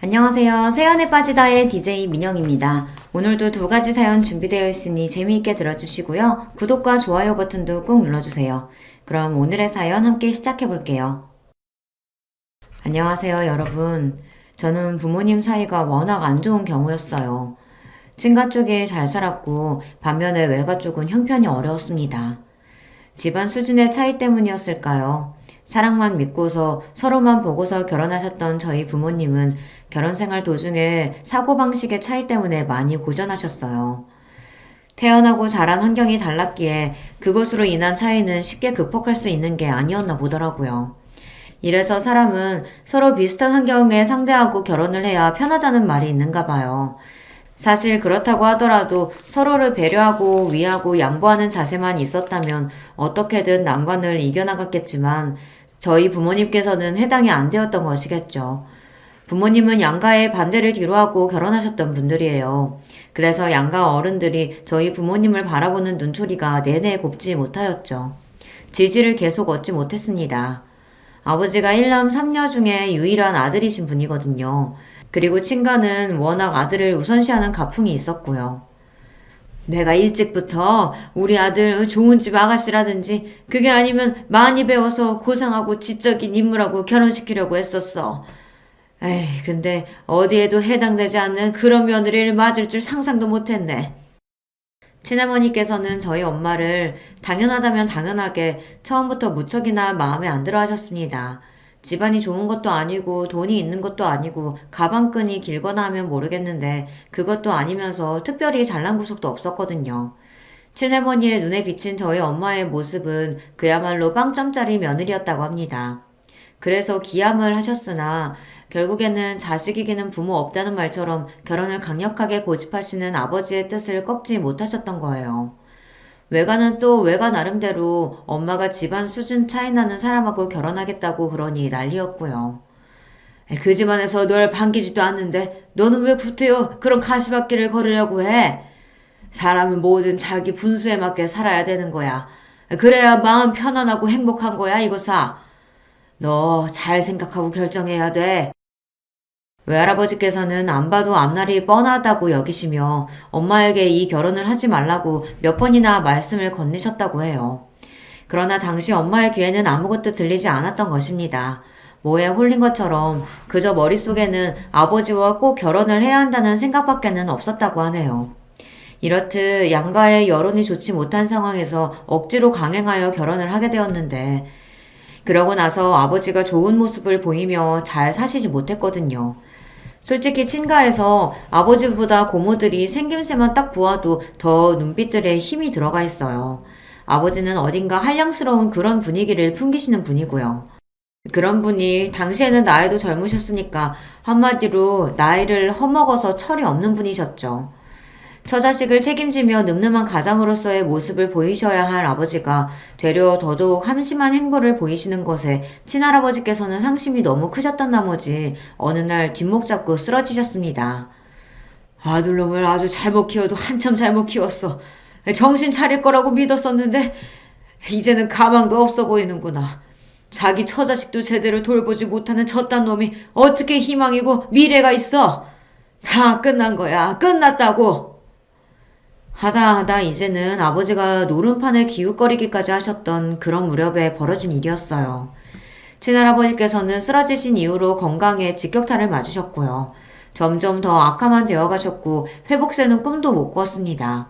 안녕하세요. 세연에 빠지다의 DJ 민영입니다. 오늘도 두 가지 사연 준비되어 있으니 재미있게 들어주시고요. 구독과 좋아요 버튼도 꾹 눌러주세요. 그럼 오늘의 사연 함께 시작해 볼게요. 안녕하세요, 여러분. 저는 부모님 사이가 워낙 안 좋은 경우였어요. 친가 쪽에 잘 살았고 반면에 외가 쪽은 형편이 어려웠습니다. 집안 수준의 차이 때문이었을까요? 사랑만 믿고서 서로만 보고서 결혼하셨던 저희 부모님은 결혼 생활 도중에 사고방식의 차이 때문에 많이 고전하셨어요. 태어나고 자란 환경이 달랐기에 그것으로 인한 차이는 쉽게 극복할 수 있는 게 아니었나 보더라고요. 이래서 사람은 서로 비슷한 환경에 상대하고 결혼을 해야 편하다는 말이 있는가 봐요. 사실 그렇다고 하더라도 서로를 배려하고 위하고 양보하는 자세만 있었다면 어떻게든 난관을 이겨나갔겠지만 저희 부모님께서는 해당이 안 되었던 것이겠죠. 부모님은 양가의 반대를 뒤로하고 결혼하셨던 분들이에요. 그래서 양가 어른들이 저희 부모님을 바라보는 눈초리가 내내 곱지 못하였죠. 지지를 계속 얻지 못했습니다. 아버지가 1남 3녀 중에 유일한 아들이신 분이거든요. 그리고 친가는 워낙 아들을 우선시하는 가풍이 있었고요. 내가 일찍부터 우리 아들 좋은 집 아가씨라든지 그게 아니면 많이 배워서 고상하고 지적인 인물하고 결혼시키려고 했었어. 에이, 근데 어디에도 해당되지 않는 그런 며느리를 맞을 줄 상상도 못했네. 친어머니께서는 저희 엄마를 당연하다면 당연하게 처음부터 무척이나 마음에 안 들어 하셨습니다. 집안이 좋은 것도 아니고 돈이 있는 것도 아니고 가방끈이 길거나 하면 모르겠는데 그것도 아니면서 특별히 잘난 구석도 없었거든요. 친할머니의 눈에 비친 저희 엄마의 모습은 그야말로 빵점짜리 며느리였다고 합니다. 그래서 기함을 하셨으나 결국에는 자식 이기는 부모 없다는 말처럼 결혼을 강력하게 고집하시는 아버지의 뜻을 꺾지 못하셨던 거예요. 외가는 또 외가 나름대로 엄마가 집안 수준 차이 나는 사람하고 결혼하겠다고 그러니 난리였고요. 그 집안에서 널 반기지도 않는데 너는 왜 구태여 그런 가시밭길을 걸으려고 해? 사람은 뭐든 자기 분수에 맞게 살아야 되는 거야. 그래야 마음 편안하고 행복한 거야 이거사. 너 잘 생각하고 결정해야 돼. 외할아버지께서는 안 봐도 앞날이 뻔하다고 여기시며 엄마에게 이 결혼을 하지 말라고 몇 번이나 말씀을 건네셨다고 해요. 그러나 당시 엄마의 귀에는 아무것도 들리지 않았던 것입니다. 뭐에 홀린 것처럼 그저 머릿속에는 아버지와 꼭 결혼을 해야 한다는 생각밖에는 없었다고 하네요. 이렇듯 양가의 여론이 좋지 못한 상황에서 억지로 강행하여 결혼을 하게 되었는데 그러고 나서 아버지가 좋은 모습을 보이며 잘 사시지 못했거든요. 솔직히 친가에서 아버지보다 고모들이 생김새만 딱 보아도 더 눈빛들에 힘이 들어가 있어요. 아버지는 어딘가 한량스러운 그런 분위기를 풍기시는 분이고요. 그런 분이 당시에는 나이도 젊으셨으니까 한마디로 나이를 허먹어서 철이 없는 분이셨죠. 처자식을 책임지며 늠름한 가장으로서의 모습을 보이셔야 할 아버지가 되려 더더욱 한심한 행보를 보이시는 것에 친할아버지께서는 상심이 너무 크셨던 나머지 어느 날 뒷목 잡고 쓰러지셨습니다. 아들놈을 아주 잘못 키워도 한참 잘못 키웠어. 정신 차릴 거라고 믿었었는데 이제는 가망도 없어 보이는구나. 자기 처자식도 제대로 돌보지 못하는 저딴 놈이 어떻게 희망이고 미래가 있어. 다 끝난 거야. 끝났다고. 하다 이제는 아버지가 노름판을 기웃거리기까지 하셨던 그런 무렵에 벌어진 일이었어요. 친할아버지께서는 쓰러지신 이후로 건강에 직격탄을 맞으셨고요. 점점 더 악화만 되어 가셨고 회복세는 꿈도 못 꾸었습니다.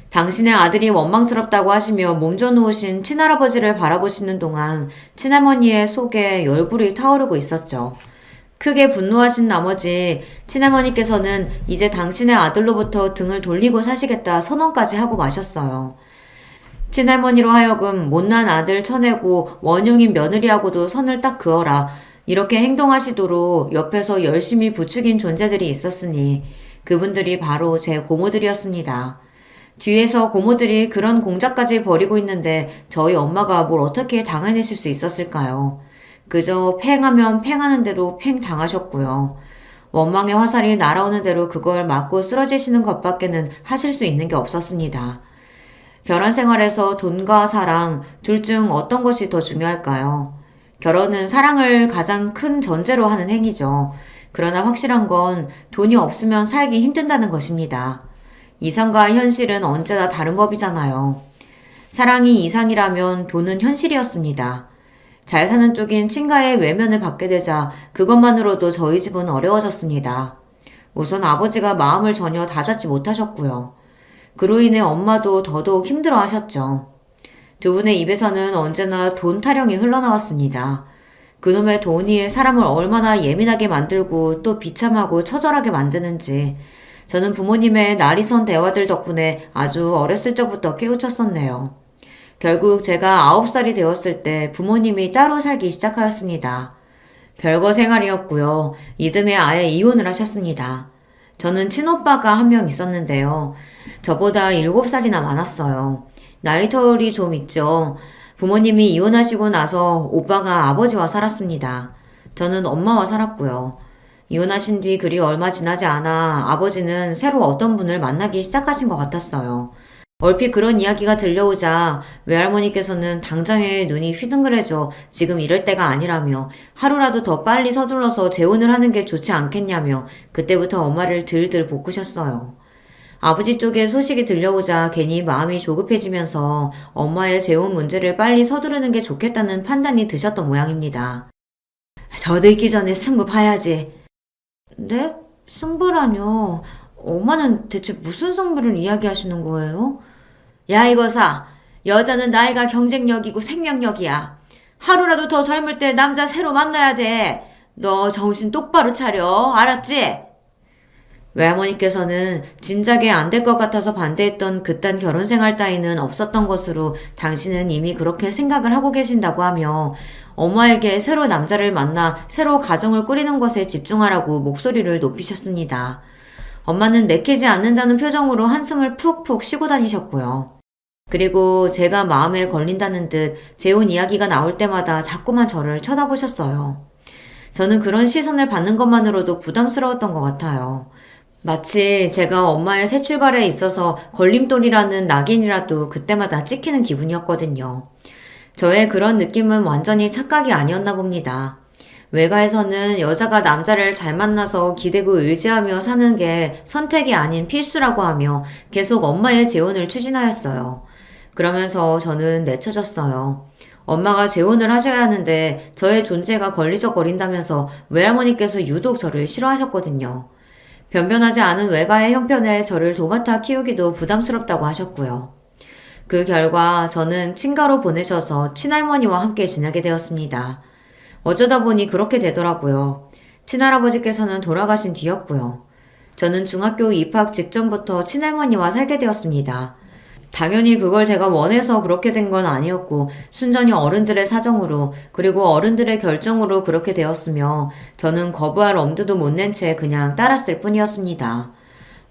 당신의 아들이 원망스럽다고 하시며 몸져 누우신 친할아버지를 바라보시는 동안 친할머니의 속에 열불이 타오르고 있었죠. 크게 분노하신 나머지 친할머니께서는 이제 당신의 아들로부터 등을 돌리고 사시겠다 선언까지 하고 마셨어요. 친할머니로 하여금 못난 아들 쳐내고 원흉인 며느리하고도 선을 딱 그어라. 이렇게 행동하시도록 옆에서 열심히 부추긴 존재들이 있었으니 그분들이 바로 제 고모들이었습니다. 뒤에서 고모들이 그런 공작까지 벌이고 있는데 저희 엄마가 뭘 어떻게 당해내실 수 있었을까요? 그저 팽하면 팽하는 대로 팽 당하셨고요. 원망의 화살이 날아오는 대로 그걸 맞고 쓰러지시는 것밖에는 하실 수 있는 게 없었습니다. 결혼 생활에서 돈과 사랑 둘 중 어떤 것이 더 중요할까요? 결혼은 사랑을 가장 큰 전제로 하는 행위죠. 그러나 확실한 건 돈이 없으면 살기 힘든다는 것입니다. 이상과 현실은 언제나 다른 법이잖아요. 사랑이 이상이라면 돈은 현실이었습니다. 잘 사는 쪽인 친가의 외면을 받게 되자 그것만으로도 저희 집은 어려워졌습니다. 우선 아버지가 마음을 전혀 다잡지 못하셨고요. 그로 인해 엄마도 더더욱 힘들어 하셨죠. 두 분의 입에서는 언제나 돈 타령이 흘러나왔습니다. 그놈의 돈이 사람을 얼마나 예민하게 만들고 또 비참하고 처절하게 만드는지 저는 부모님의 날이 선 대화들 덕분에 아주 어렸을 적부터 깨우쳤었네요. 결국 제가 9살이 되었을 때 부모님이 따로 살기 시작하였습니다. 별거 생활이었고요. 이듬해 아예 이혼을 하셨습니다. 저는 친오빠가 한 명 있었는데요. 저보다 7살이나 많았어요. 나이 터울이 좀 있죠. 부모님이 이혼하시고 나서 오빠가 아버지와 살았습니다. 저는 엄마와 살았고요. 이혼하신 뒤 그리 얼마 지나지 않아 아버지는 새로 어떤 분을 만나기 시작하신 것 같았어요. 얼핏 그런 이야기가 들려오자 외할머니께서는 당장에 눈이 휘둥그레져 지금 이럴 때가 아니라며 하루라도 더 빨리 서둘러서 재혼을 하는 게 좋지 않겠냐며 그때부터 엄마를 들들 볶으셨어요. 아버지 쪽에 소식이 들려오자 괜히 마음이 조급해지면서 엄마의 재혼 문제를 빨리 서두르는 게 좋겠다는 판단이 드셨던 모양입니다. 더 늦기 전에 승부 봐야지. 네? 승부라뇨? 엄마는 대체 무슨 승부를 이야기하시는 거예요? 야 이거사, 여자는 나이가 경쟁력이고 생명력이야. 하루라도 더 젊을 때 남자 새로 만나야 돼. 너 정신 똑바로 차려, 알았지? 외할머니께서는 진작에 안 될 것 같아서 반대했던 그딴 결혼 생활 따위는 없었던 것으로 당신은 이미 그렇게 생각을 하고 계신다고 하며 엄마에게 새로 남자를 만나 새로 가정을 꾸리는 것에 집중하라고 목소리를 높이셨습니다. 엄마는 내키지 않는다는 표정으로 한숨을 푹푹 쉬고 다니셨고요. 그리고 제가 마음에 걸린다는 듯 재혼 이야기가 나올 때마다 자꾸만 저를 쳐다보셨어요. 저는 그런 시선을 받는 것만으로도 부담스러웠던 것 같아요. 마치 제가 엄마의 새 출발에 있어서 걸림돌이라는 낙인이라도 그때마다 찍히는 기분이었거든요. 저의 그런 느낌은 완전히 착각이 아니었나 봅니다. 외가에서는 여자가 남자를 잘 만나서 기대고 의지하며 사는 게 선택이 아닌 필수라고 하며 계속 엄마의 재혼을 추진하였어요. 그러면서 저는 내쳐졌어요. 엄마가 재혼을 하셔야 하는데 저의 존재가 걸리적거린다면서 외할머니께서 유독 저를 싫어하셨거든요. 변변하지 않은 외가의 형편에 저를 도맡아 키우기도 부담스럽다고 하셨고요. 그 결과 저는 친가로 보내셔서 친할머니와 함께 지내게 되었습니다. 어쩌다 보니 그렇게 되더라고요. 친할아버지께서는 돌아가신 뒤였고요. 저는 중학교 입학 직전부터 친할머니와 살게 되었습니다. 당연히 그걸 제가 원해서 그렇게 된 건 아니었고 순전히 어른들의 사정으로 그리고 어른들의 결정으로 그렇게 되었으며 저는 거부할 엄두도 못 낸 채 그냥 따랐을 뿐이었습니다.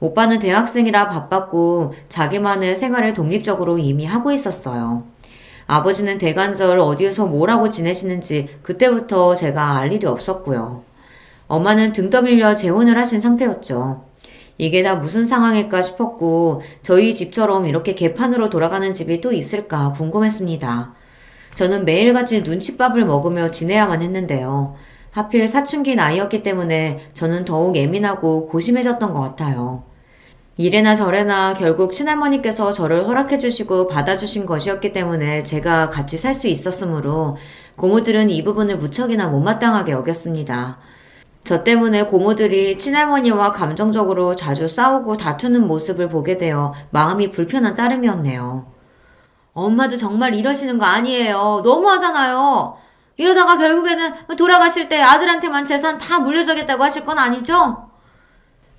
오빠는 대학생이라 바빴고 자기만의 생활을 독립적으로 이미 하고 있었어요. 아버지는 대관절 어디에서 뭘 하고 지내시는지 그때부터 제가 알 일이 없었고요. 엄마는 등 떠밀려 재혼을 하신 상태였죠. 이게 다 무슨 상황일까 싶었고 저희 집처럼 이렇게 개판으로 돌아가는 집이 또 있을까 궁금했습니다. 저는 매일같이 눈칫밥을 먹으며 지내야만 했는데요. 하필 사춘기 나이였기 때문에 저는 더욱 예민하고 고심해졌던 것 같아요. 이래나 저래나 결국 친할머니께서 저를 허락해주시고 받아주신 것이었기 때문에 제가 같이 살 수 있었으므로 고모들은 이 부분을 무척이나 못마땅하게 여겼습니다. 저 때문에 고모들이 친할머니와 감정적으로 자주 싸우고 다투는 모습을 보게 되어 마음이 불편한 따름이었네요. 엄마도 정말 이러시는 거 아니에요. 너무하잖아요. 이러다가 결국에는 돌아가실 때 아들한테만 재산 다 물려주겠다고 하실 건 아니죠?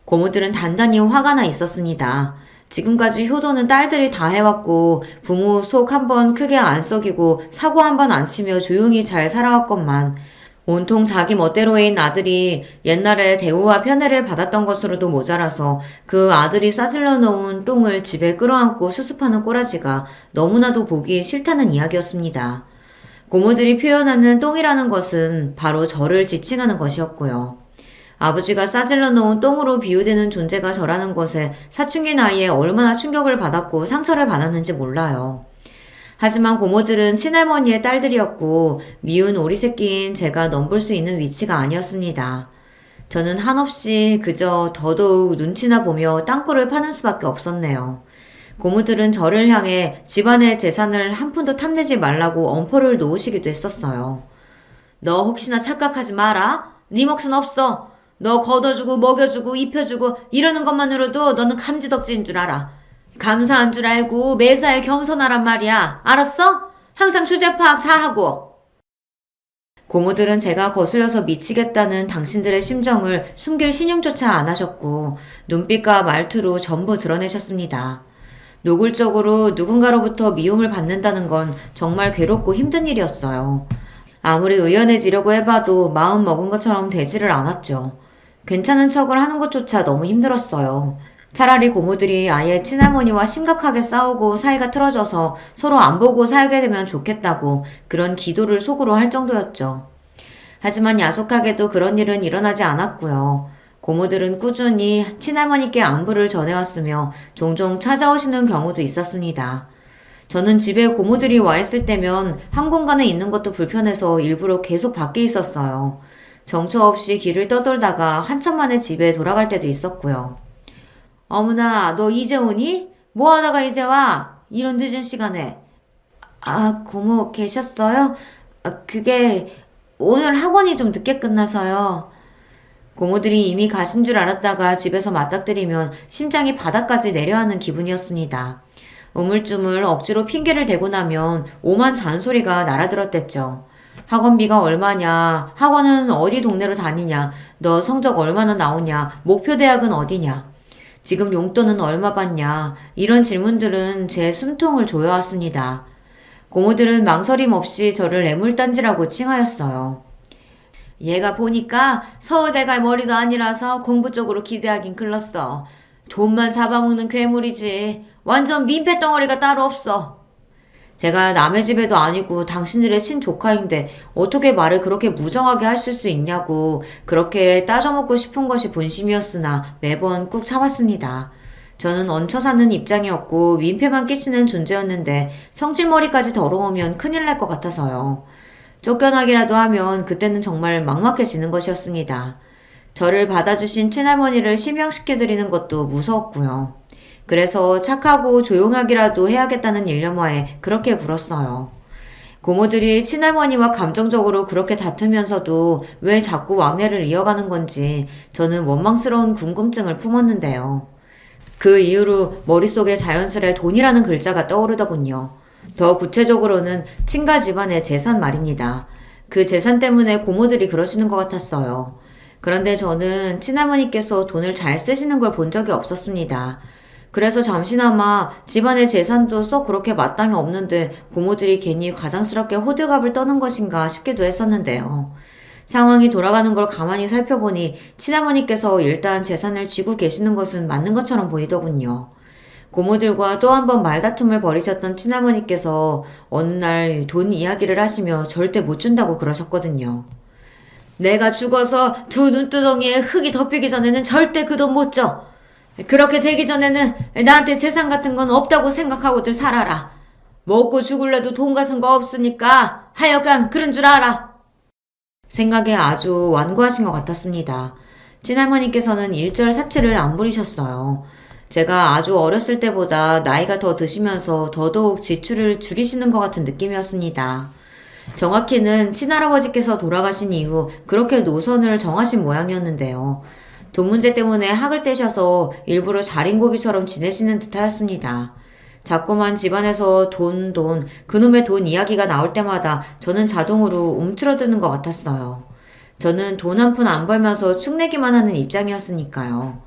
고모들은 단단히 화가 나 있었습니다. 지금까지 효도는 딸들이 다 해왔고 부모 속 한 번 크게 안 썩이고 사고 한 번 안 치며 조용히 잘 살아왔건만 온통 자기 멋대로인 아들이 옛날에 대우와 편애를 받았던 것으로도 모자라서 그 아들이 싸질러 놓은 똥을 집에 끌어안고 수습하는 꼬라지가 너무나도 보기 싫다는 이야기였습니다. 고모들이 표현하는 똥이라는 것은 바로 저를 지칭하는 것이었고요. 아버지가 싸질러 놓은 똥으로 비유되는 존재가 저라는 것에 사춘기 나이에 얼마나 충격을 받았고 상처를 받았는지 몰라요. 하지만 고모들은 친할머니의 딸들이었고 미운 오리 새끼인 제가 넘볼 수 있는 위치가 아니었습니다. 저는 한없이 그저 더더욱 눈치나 보며 땅굴을 파는 수밖에 없었네요. 고모들은 저를 향해 집안의 재산을 한 푼도 탐내지 말라고 엄포를 놓으시기도 했었어요. 너 혹시나 착각하지 마라. 네 몫은 없어. 너 걷어주고 먹여주고 입혀주고 이러는 것만으로도 너는 감지덕지인 줄 알아. 감사한 줄 알고 매사에 겸손하란 말이야. 알았어? 항상 주제 파악 잘하고. 고모들은 제가 거슬려서 미치겠다는 당신들의 심정을 숨길 신용조차 안 하셨고 눈빛과 말투로 전부 드러내셨습니다. 노골적으로 누군가로부터 미움을 받는다는 건 정말 괴롭고 힘든 일이었어요. 아무리 의연해지려고 해봐도 마음 먹은 것처럼 되지를 않았죠. 괜찮은 척을 하는 것조차 너무 힘들었어요. 차라리 고모들이 아예 친할머니와 심각하게 싸우고 사이가 틀어져서 서로 안 보고 살게 되면 좋겠다고 그런 기도를 속으로 할 정도였죠. 하지만 야속하게도 그런 일은 일어나지 않았고요. 고모들은 꾸준히 친할머니께 안부를 전해왔으며 종종 찾아오시는 경우도 있었습니다. 저는 집에 고모들이 와 있을 때면 한 공간에 있는 것도 불편해서 일부러 계속 밖에 있었어요. 정처 없이 길을 떠돌다가 한참 만에 집에 돌아갈 때도 있었고요. 어머나, 너 이제 오니? 뭐 하다가 이제 와? 이런 늦은 시간에. 아, 고모 계셨어요? 그게 오늘 학원이 좀 늦게 끝나서요. 고모들이 이미 가신 줄 알았다가 집에서 맞닥뜨리면 심장이 바닥까지 내려앉는 기분이었습니다. 우물쭈물 억지로 핑계를 대고 나면 오만 잔소리가 날아들었댔죠. 학원비가 얼마냐, 학원은 어디 동네로 다니냐, 너 성적 얼마나 나오냐, 목표 대학은 어디냐, 지금 용돈은 얼마 받냐, 이런 질문들은 제 숨통을 조여왔습니다. 고모들은 망설임 없이 저를 애물단지라고 칭하였어요. 얘가 보니까 서울대 갈 머리도 아니라서 공부 쪽으로 기대하긴 글렀어. 돈만 잡아먹는 괴물이지. 완전 민폐 덩어리가 따로 없어. 제가 남의 집에도 아니고 당신들의 친조카인데 어떻게 말을 그렇게 무정하게 하실 수 있냐고 그렇게 따져먹고 싶은 것이 본심이었으나 매번 꾹 참았습니다. 저는 얹혀 사는 입장이었고 민폐만 끼치는 존재였는데 성질머리까지 더러우면 큰일 날 것 같아서요. 쫓겨나기라도 하면 그때는 정말 막막해지는 것이었습니다. 저를 받아주신 친할머니를 실명시켜드리는 것도 무서웠고요. 그래서 착하고 조용하기라도 해야겠다는 일념하에 그렇게 굴었어요. 고모들이 친할머니와 감정적으로 그렇게 다투면서도 왜 자꾸 왕래를 이어가는 건지 저는 원망스러운 궁금증을 품었는데요. 그 이후로 머릿속에 자연스레 돈이라는 글자가 떠오르더군요. 더 구체적으로는 친가 집안의 재산 말입니다. 그 재산 때문에 고모들이 그러시는 것 같았어요. 그런데 저는 친할머니께서 돈을 잘 쓰시는 걸 본 적이 없었습니다. 그래서 잠시나마 집안의 재산도 썩 그렇게 마땅히 없는데 고모들이 괜히 가장스럽게 호들갑을 떠는 것인가 싶기도 했었는데요. 상황이 돌아가는 걸 가만히 살펴보니 친할머니께서 일단 재산을 쥐고 계시는 것은 맞는 것처럼 보이더군요. 고모들과 또 한 번 말다툼을 벌이셨던 친할머니께서 어느 날 돈 이야기를 하시며 절대 못 준다고 그러셨거든요. 내가 죽어서 두 눈두덩이에 흙이 덮이기 전에는 절대 그 돈 못 줘. 그렇게 되기 전에는 나한테 재산 같은 건 없다고 생각하고들 살아라. 먹고 죽을래도 돈 같은 거 없으니까 하여간 그런 줄 알아. 생각에 아주 완고하신 것 같았습니다. 친할머니께서는 일절사치를 안 부리셨어요. 제가 아주 어렸을 때보다 나이가 더 드시면서 더더욱 지출을 줄이시는 것 같은 느낌이었습니다. 정확히는 친할아버지께서 돌아가신 이후 그렇게 노선을 정하신 모양이었는데요. 돈 문제 때문에 학을 떼셔서 일부러 자린고비처럼 지내시는 듯하였습니다. 자꾸만 집안에서 돈, 그놈의 돈 이야기가 나올 때마다 저는 자동으로 움츠러드는 것 같았어요. 저는 돈 한 푼 안 벌면서 축내기만 하는 입장이었으니까요.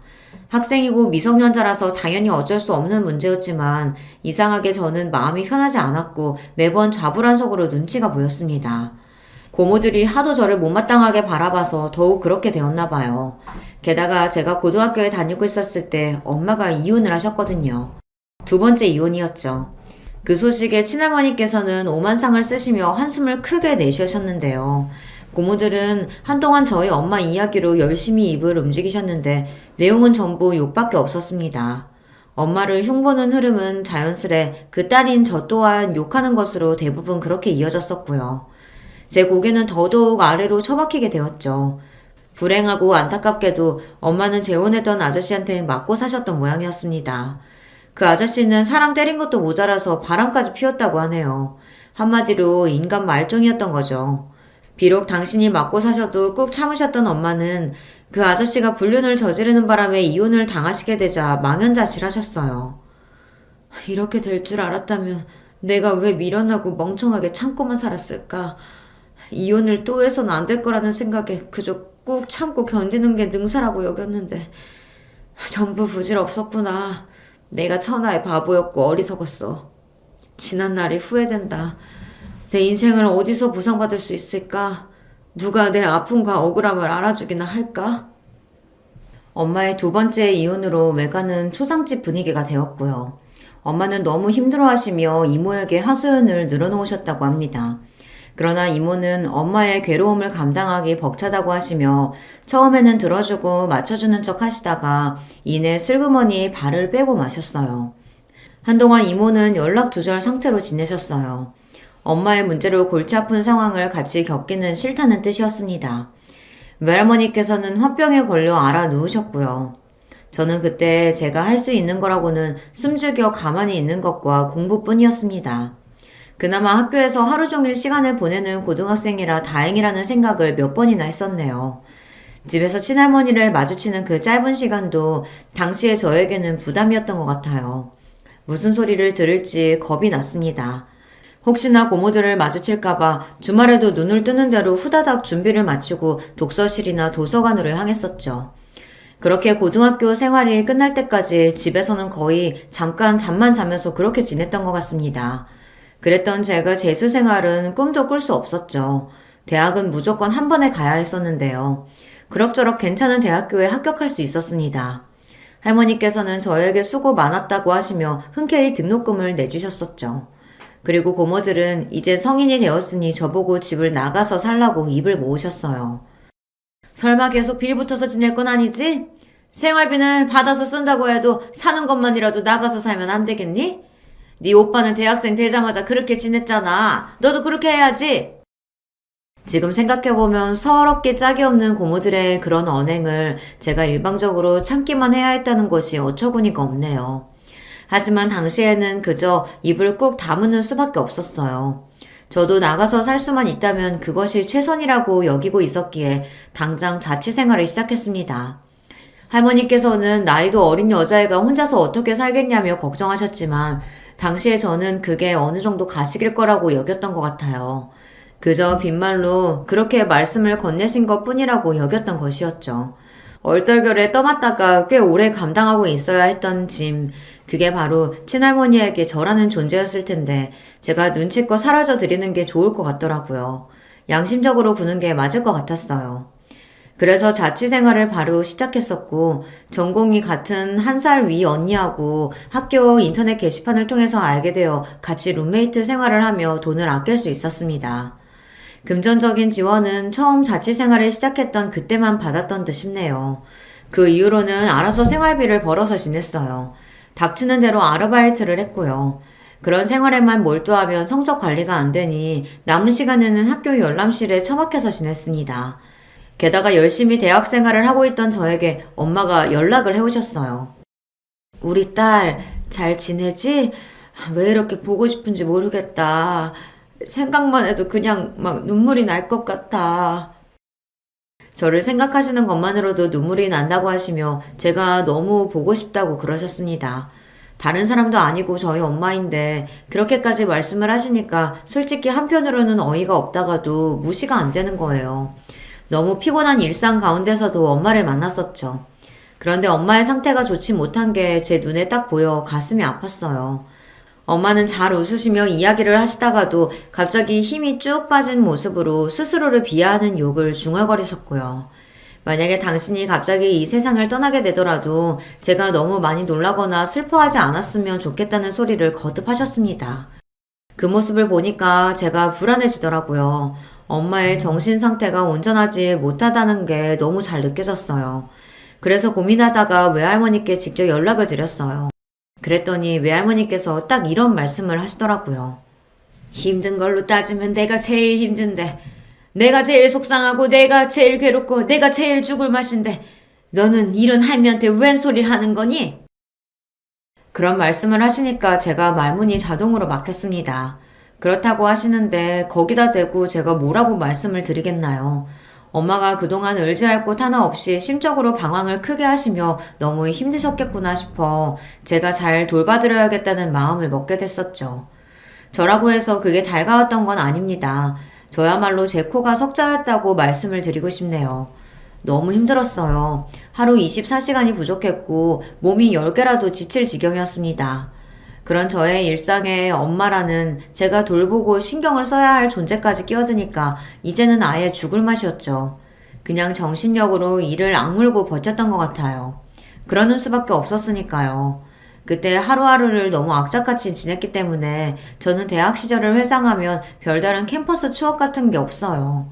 학생이고 미성년자라서 당연히 어쩔 수 없는 문제였지만 이상하게 저는 마음이 편하지 않았고 매번 좌불안석으로 눈치가 보였습니다. 고모들이 하도 저를 못마땅하게 바라봐서 더욱 그렇게 되었나 봐요. 게다가 제가 고등학교에 다니고 있었을 때 엄마가 이혼을 하셨거든요. 두 번째 이혼이었죠. 그 소식에 친할머니께서는 오만상을 쓰시며 한숨을 크게 내쉬셨는데요. 고모들은 한동안 저희 엄마 이야기로 열심히 입을 움직이셨는데 내용은 전부 욕밖에 없었습니다. 엄마를 흉보는 흐름은 자연스레 그 딸인 저 또한 욕하는 것으로 대부분 그렇게 이어졌었고요. 제 고개는 더더욱 아래로 처박히게 되었죠. 불행하고 안타깝게도 엄마는 재혼했던 아저씨한테 맞고 사셨던 모양이었습니다. 그 아저씨는 사람 때린 것도 모자라서 바람까지 피웠다고 하네요. 한마디로 인간 말종이었던 거죠. 비록 당신이 맞고 사셔도 꾹 참으셨던 엄마는 그 아저씨가 불륜을 저지르는 바람에 이혼을 당하시게 되자 망연자실하셨어요. 이렇게 될 줄 알았다면 내가 왜 미련하고 멍청하게 참고만 살았을까? 이혼을 또 해서는 안 될 거라는 생각에 그저 꾹 참고 견디는 게 능사라고 여겼는데 전부 부질없었구나. 내가 천하의 바보였고 어리석었어. 지난 날이 후회된다. 내 인생을 어디서 보상받을 수 있을까? 누가 내 아픔과 억울함을 알아주기나 할까? 엄마의 두 번째 이혼으로 외가는 초상집 분위기가 되었고요. 엄마는 너무 힘들어하시며 이모에게 하소연을 늘어놓으셨다고 합니다. 그러나 이모는 엄마의 괴로움을 감당하기 벅차다고 하시며 처음에는 들어주고 맞춰주는 척 하시다가 이내 슬그머니 발을 빼고 마셨어요. 한동안 이모는 연락두절 상태로 지내셨어요. 엄마의 문제로 골치 아픈 상황을 같이 겪기는 싫다는 뜻이었습니다. 외할머니께서는 화병에 걸려 알아 누우셨고요. 저는 그때 제가 할 수 있는 거라고는 숨죽여 가만히 있는 것과 공부뿐이었습니다. 그나마 학교에서 하루 종일 시간을 보내는 고등학생이라 다행이라는 생각을 몇 번이나 했었네요. 집에서 친할머니를 마주치는 그 짧은 시간도 당시에 저에게는 부담이었던 것 같아요. 무슨 소리를 들을지 겁이 났습니다. 혹시나 고모들을 마주칠까봐 주말에도 눈을 뜨는 대로 후다닥 준비를 마치고 독서실이나 도서관으로 향했었죠. 그렇게 고등학교 생활이 끝날 때까지 집에서는 거의 잠깐 잠만 자면서 그렇게 지냈던 것 같습니다. 그랬던 제가 재수 생활은 꿈도 꿀 수 없었죠. 대학은 무조건 한 번에 가야 했었는데요. 그럭저럭 괜찮은 대학교에 합격할 수 있었습니다. 할머니께서는 저에게 수고 많았다고 하시며 흔쾌히 등록금을 내주셨었죠. 그리고 고모들은 이제 성인이 되었으니 저보고 집을 나가서 살라고 입을 모으셨어요. 설마 계속 빌 붙어서 지낼 건 아니지? 생활비는 받아서 쓴다고 해도 사는 것만이라도 나가서 살면 안 되겠니? 네 오빠는 대학생 되자마자 그렇게 지냈잖아. 너도 그렇게 해야지. 지금 생각해보면 서럽게 짝이 없는 고모들의 그런 언행을 제가 일방적으로 참기만 해야 했다는 것이 어처구니가 없네요. 하지만 당시에는 그저 입을 꾹 다무는 수밖에 없었어요. 저도 나가서 살 수만 있다면 그것이 최선이라고 여기고 있었기에 당장 자취생활을 시작했습니다. 할머니께서는 나이도 어린 여자애가 혼자서 어떻게 살겠냐며 걱정하셨지만 당시에 저는 그게 어느 정도 가식일 거라고 여겼던 것 같아요. 그저 빈말로 그렇게 말씀을 건네신 것 뿐이라고 여겼던 것이었죠. 얼떨결에 떠맡다가 꽤 오래 감당하고 있어야 했던 짐, 그게 바로 친할머니에게 저라는 존재였을 텐데 제가 눈치껏 사라져 드리는 게 좋을 것 같더라고요. 양심적으로 구는 게 맞을 것 같았어요. 그래서 자취생활을 바로 시작했었고 전공이 같은 한 살 위 언니하고 학교 인터넷 게시판을 통해서 알게 되어 같이 룸메이트 생활을 하며 돈을 아낄 수 있었습니다. 금전적인 지원은 처음 자취생활을 시작했던 그때만 받았던 듯 싶네요. 그 이후로는 알아서 생활비를 벌어서 지냈어요. 닥치는 대로 아르바이트를 했고요. 그런 생활에만 몰두하면 성적 관리가 안 되니 남은 시간에는 학교 열람실에 처박혀서 지냈습니다. 게다가 열심히 대학 생활을 하고 있던 저에게 엄마가 연락을 해오셨어요. 우리 딸 잘 지내지? 왜 이렇게 보고 싶은지 모르겠다. 생각만 해도 그냥 막 눈물이 날 것 같아. 저를 생각하시는 것만으로도 눈물이 난다고 하시며 제가 너무 보고 싶다고 그러셨습니다. 다른 사람도 아니고 저희 엄마인데 그렇게까지 말씀을 하시니까 솔직히 한편으로는 어이가 없다가도 무시가 안 되는 거예요. 너무 피곤한 일상 가운데서도 엄마를 만났었죠. 그런데 엄마의 상태가 좋지 못한 게 제 눈에 딱 보여 가슴이 아팠어요. 엄마는 잘 웃으시며 이야기를 하시다가도 갑자기 힘이 쭉 빠진 모습으로 스스로를 비하하는 욕을 중얼거리셨고요. 만약에 당신이 갑자기 이 세상을 떠나게 되더라도 제가 너무 많이 놀라거나 슬퍼하지 않았으면 좋겠다는 소리를 거듭하셨습니다. 그 모습을 보니까 제가 불안해지더라고요. 엄마의 정신 상태가 온전하지 못하다는 게 너무 잘 느껴졌어요. 그래서 고민하다가 외할머니께 직접 연락을 드렸어요. 그랬더니 외할머니께서 딱 이런 말씀을 하시더라고요. 힘든 걸로 따지면 내가 제일 힘든데 내가 제일 속상하고 내가 제일 괴롭고 내가 제일 죽을 맛인데 너는 이런 할미한테 웬 소리를 하는 거니? 그런 말씀을 하시니까 제가 말문이 자동으로 막혔습니다. 그렇다고 하시는데 거기다 대고 제가 뭐라고 말씀을 드리겠나요? 엄마가 그동안 의지할 곳 하나 없이 심적으로 방황을 크게 하시며 너무 힘드셨겠구나 싶어 제가 잘 돌봐드려야겠다는 마음을 먹게 됐었죠. 저라고 해서 그게 달가웠던 건 아닙니다. 저야말로 제 코가 석자였다고 말씀을 드리고 싶네요. 너무 힘들었어요. 하루 24시간이 부족했고 몸이 10개라도 지칠 지경이었습니다. 그런 저의 일상에 엄마라는 제가 돌보고 신경을 써야 할 존재까지 끼어드니까 이제는 아예 죽을 맛이었죠. 그냥 정신력으로 이를 악물고 버텼던 것 같아요. 그러는 수밖에 없었으니까요. 그때 하루하루를 너무 악착같이 지냈기 때문에 저는 대학 시절을 회상하면 별다른 캠퍼스 추억 같은 게 없어요.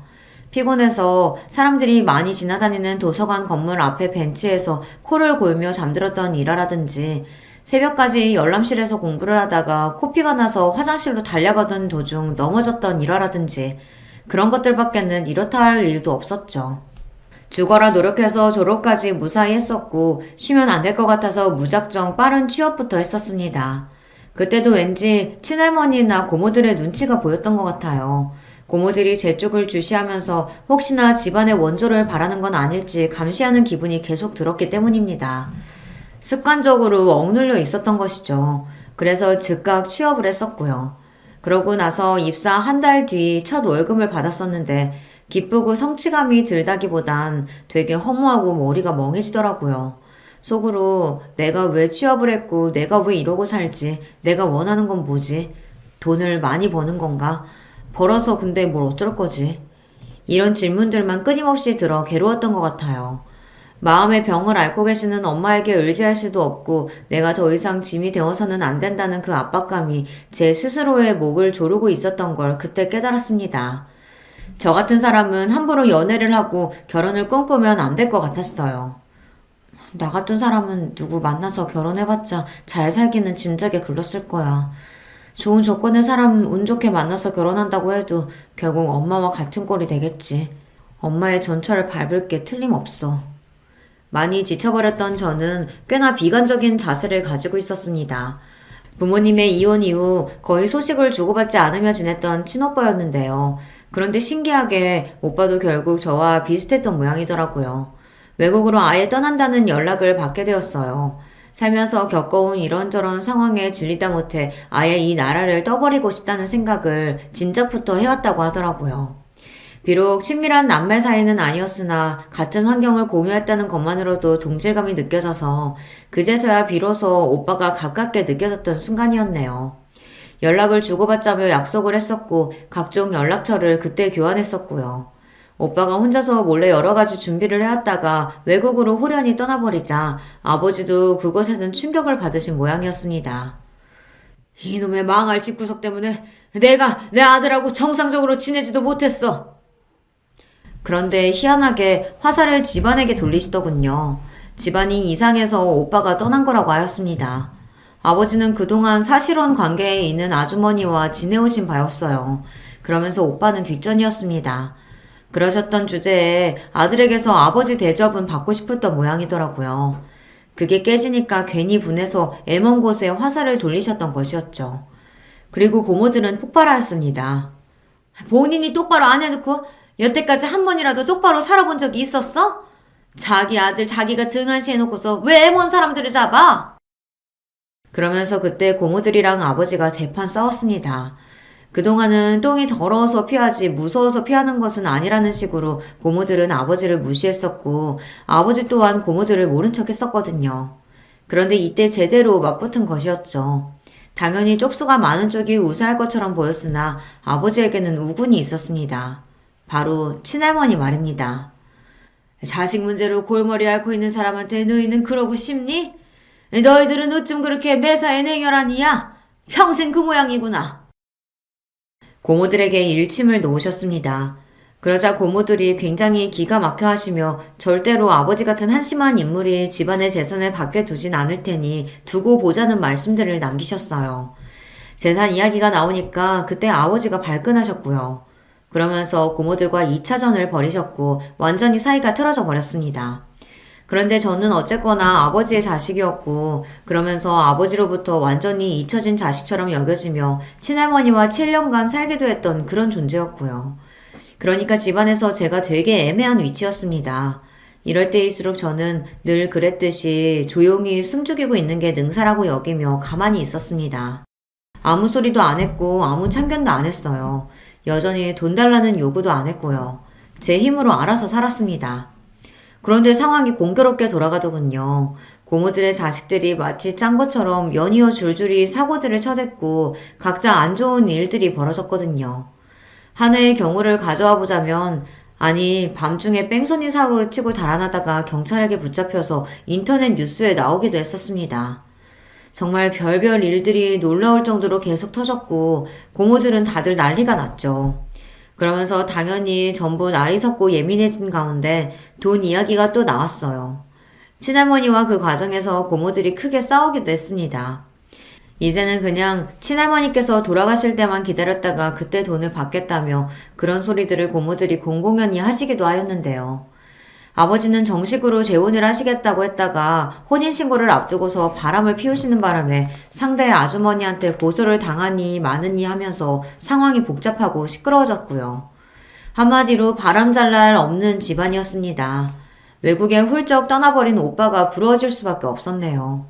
피곤해서 사람들이 많이 지나다니는 도서관 건물 앞에 벤치에서 코를 골며 잠들었던 일화라든지 새벽까지 열람실에서 공부를 하다가 코피가 나서 화장실로 달려가던 도중 넘어졌던 일화라든지 그런 것들밖에는 이렇다 할 일도 없었죠. 죽어라 노력해서 졸업까지 무사히 했었고 쉬면 안 될 것 같아서 무작정 빠른 취업부터 했었습니다. 그때도 왠지 친할머니나 고모들의 눈치가 보였던 것 같아요. 고모들이 제 쪽을 주시하면서 혹시나 집안의 원조를 바라는 건 아닐지 감시하는 기분이 계속 들었기 때문입니다. 습관적으로 억눌려 있었던 것이죠. 그래서 즉각 취업을 했었고요. 그러고 나서 입사 한 달 뒤 첫 월급을 받았었는데 기쁘고 성취감이 들다기보단 되게 허무하고 머리가 멍해지더라고요. 속으로 내가 왜 취업을 했고 내가 왜 이러고 살지? 내가 원하는 건 뭐지? 돈을 많이 버는 건가? 벌어서 근데 뭘 어쩔 거지? 이런 질문들만 끊임없이 들어 괴로웠던 것 같아요. 마음의 병을 앓고 계시는 엄마에게 의지할 수도 없고 내가 더 이상 짐이 되어서는 안 된다는 그 압박감이 제 스스로의 목을 조르고 있었던 걸 그때 깨달았습니다. 저 같은 사람은 함부로 연애를 하고 결혼을 꿈꾸면 안 될 것 같았어요. 나 같은 사람은 누구 만나서 결혼해봤자 잘 살기는 진작에 글렀을 거야. 좋은 조건의 사람 운 좋게 만나서 결혼한다고 해도 결국 엄마와 같은 꼴이 되겠지. 엄마의 전철을 밟을 게 틀림없어. 많이 지쳐버렸던 저는 꽤나 비관적인 자세를 가지고 있었습니다. 부모님의 이혼 이후 거의 소식을 주고받지 않으며 지냈던 친오빠였는데요. 그런데 신기하게 오빠도 결국 저와 비슷했던 모양이더라고요. 외국으로 아예 떠난다는 연락을 받게 되었어요. 살면서 겪어온 이런저런 상황에 질리다 못해 아예 이 나라를 떠버리고 싶다는 생각을 진작부터 해왔다고 하더라고요. 비록 친밀한 남매 사이는 아니었으나 같은 환경을 공유했다는 것만으로도 동질감이 느껴져서 그제서야 비로소 오빠가 가깝게 느껴졌던 순간이었네요. 연락을 주고받자며 약속을 했었고 각종 연락처를 그때 교환했었고요. 오빠가 혼자서 몰래 여러 가지 준비를 해왔다가 외국으로 호련히 떠나버리자 아버지도 그것에는 충격을 받으신 모양이었습니다. 이놈의 망할 집구석 때문에 내가 내 아들하고 정상적으로 지내지도 못했어. 그런데 희한하게 화살을 집안에게 돌리시더군요. 집안이 이상해서 오빠가 떠난 거라고 하였습니다. 아버지는 그동안 사실혼 관계에 있는 아주머니와 지내오신 바였어요. 그러면서 오빠는 뒷전이었습니다. 그러셨던 주제에 아들에게서 아버지 대접은 받고 싶었던 모양이더라고요. 그게 깨지니까 괜히 분해서 애먼 곳에 화살을 돌리셨던 것이었죠. 그리고 고모들은 폭발하였습니다. 본인이 똑바로 안 해놓고 여태까지 한 번이라도 똑바로 살아본 적이 있었어? 자기 아들 자기가 등한시 해놓고서 왜 애먼 사람들을 잡아? 그러면서 그때 고모들이랑 아버지가 대판 싸웠습니다. 그동안은 똥이 더러워서 피하지 무서워서 피하는 것은 아니라는 식으로 고모들은 아버지를 무시했었고 아버지 또한 고모들을 모른 척 했었거든요. 그런데 이때 제대로 맞붙은 것이었죠. 당연히 쪽수가 많은 쪽이 우세할 것처럼 보였으나 아버지에게는 우군이 있었습니다. 바로 친할머니 말입니다. 자식 문제로 골머리 앓고 있는 사람한테 너희는 그러고 싶니? 너희들은 어쩜 그렇게 매사에 냉혈하니야? 평생 그 모양이구나. 고모들에게 일침을 놓으셨습니다. 그러자 고모들이 굉장히 기가 막혀 하시며 절대로 아버지 같은 한심한 인물이 집안의 재산을 밖에 두진 않을 테니 두고 보자는 말씀들을 남기셨어요. 재산 이야기가 나오니까 그때 아버지가 발끈하셨고요. 그러면서 고모들과 2차전을 벌이셨고 완전히 사이가 틀어져 버렸습니다. 그런데 저는 어쨌거나 아버지의 자식이었고 그러면서 아버지로부터 완전히 잊혀진 자식처럼 여겨지며 친할머니와 7년간 살기도 했던 그런 존재였고요. 그러니까 집안에서 제가 되게 애매한 위치였습니다. 이럴 때일수록 저는 늘 그랬듯이 조용히 숨죽이고 있는 게 능사라고 여기며 가만히 있었습니다. 아무 소리도 안 했고 아무 참견도 안 했어요. 여전히 돈 달라는 요구도 안 했고요. 제 힘으로 알아서 살았습니다. 그런데 상황이 공교롭게 돌아가더군요. 고모들의 자식들이 마치 짠 것처럼 연이어 줄줄이 사고들을 쳐댔고 각자 안 좋은 일들이 벌어졌거든요. 한 해의 경우를 가져와 보자면 아니 밤중에 뺑소니 사고를 치고 달아나다가 경찰에게 붙잡혀서 인터넷 뉴스에 나오기도 했었습니다. 정말 별별 일들이 놀라울 정도로 계속 터졌고 고모들은 다들 난리가 났죠. 그러면서 당연히 전부 날이 섰고 예민해진 가운데 돈 이야기가 또 나왔어요. 친할머니와 그 과정에서 고모들이 크게 싸우기도 했습니다. 이제는 그냥 친할머니께서 돌아가실 때만 기다렸다가 그때 돈을 받겠다며 그런 소리들을 고모들이 공공연히 하시기도 하였는데요. 아버지는 정식으로 재혼을 하시겠다고 했다가 혼인신고를 앞두고서 바람을 피우시는 바람에 상대 아주머니한테 고소를 당하니 마느니 하면서 상황이 복잡하고 시끄러워졌고요. 한마디로 바람잘 날 없는 집안이었습니다. 외국에 훌쩍 떠나버린 오빠가 부러워질 수밖에 없었네요.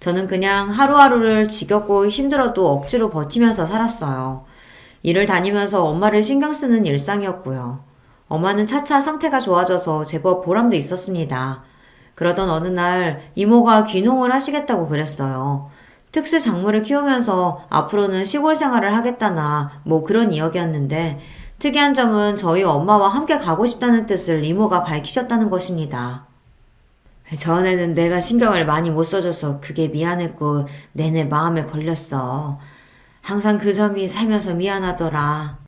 저는 그냥 하루하루를 지겹고 힘들어도 억지로 버티면서 살았어요. 일을 다니면서 엄마를 신경 쓰는 일상이었고요. 엄마는 차차 상태가 좋아져서 제법 보람도 있었습니다. 그러던 어느 날 이모가 귀농을 하시겠다고 그랬어요. 특수 작물을 키우면서 앞으로는 시골 생활을 하겠다나 뭐 그런 이야기였는데 특이한 점은 저희 엄마와 함께 가고 싶다는 뜻을 이모가 밝히셨다는 것입니다. 전에는 내가 신경을 많이 못 써줘서 그게 미안했고 내내 마음에 걸렸어. 항상 그 점이 살면서 미안하더라.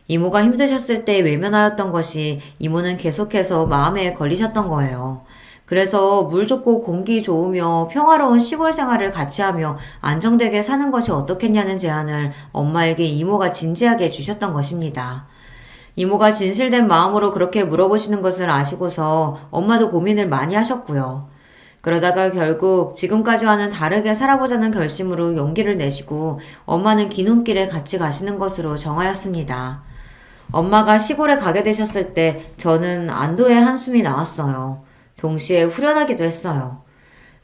이모가 힘드셨을 때 외면하였던 것이 이모는 계속해서 마음에 걸리셨던 거예요. 그래서 물 좋고 공기 좋으며 평화로운 시골 생활을 같이 하며 안정되게 사는 것이 어떻겠냐는 제안을 엄마에게 이모가 진지하게 주셨던 것입니다. 이모가 진실된 마음으로 그렇게 물어보시는 것을 아시고서 엄마도 고민을 많이 하셨고요. 그러다가 결국 지금까지와는 다르게 살아보자는 결심으로 용기를 내시고 엄마는 귀농길에 같이 가시는 것으로 정하였습니다. 엄마가 시골에 가게 되셨을 때 저는 안도의 한숨이 나왔어요. 동시에 후련하기도 했어요.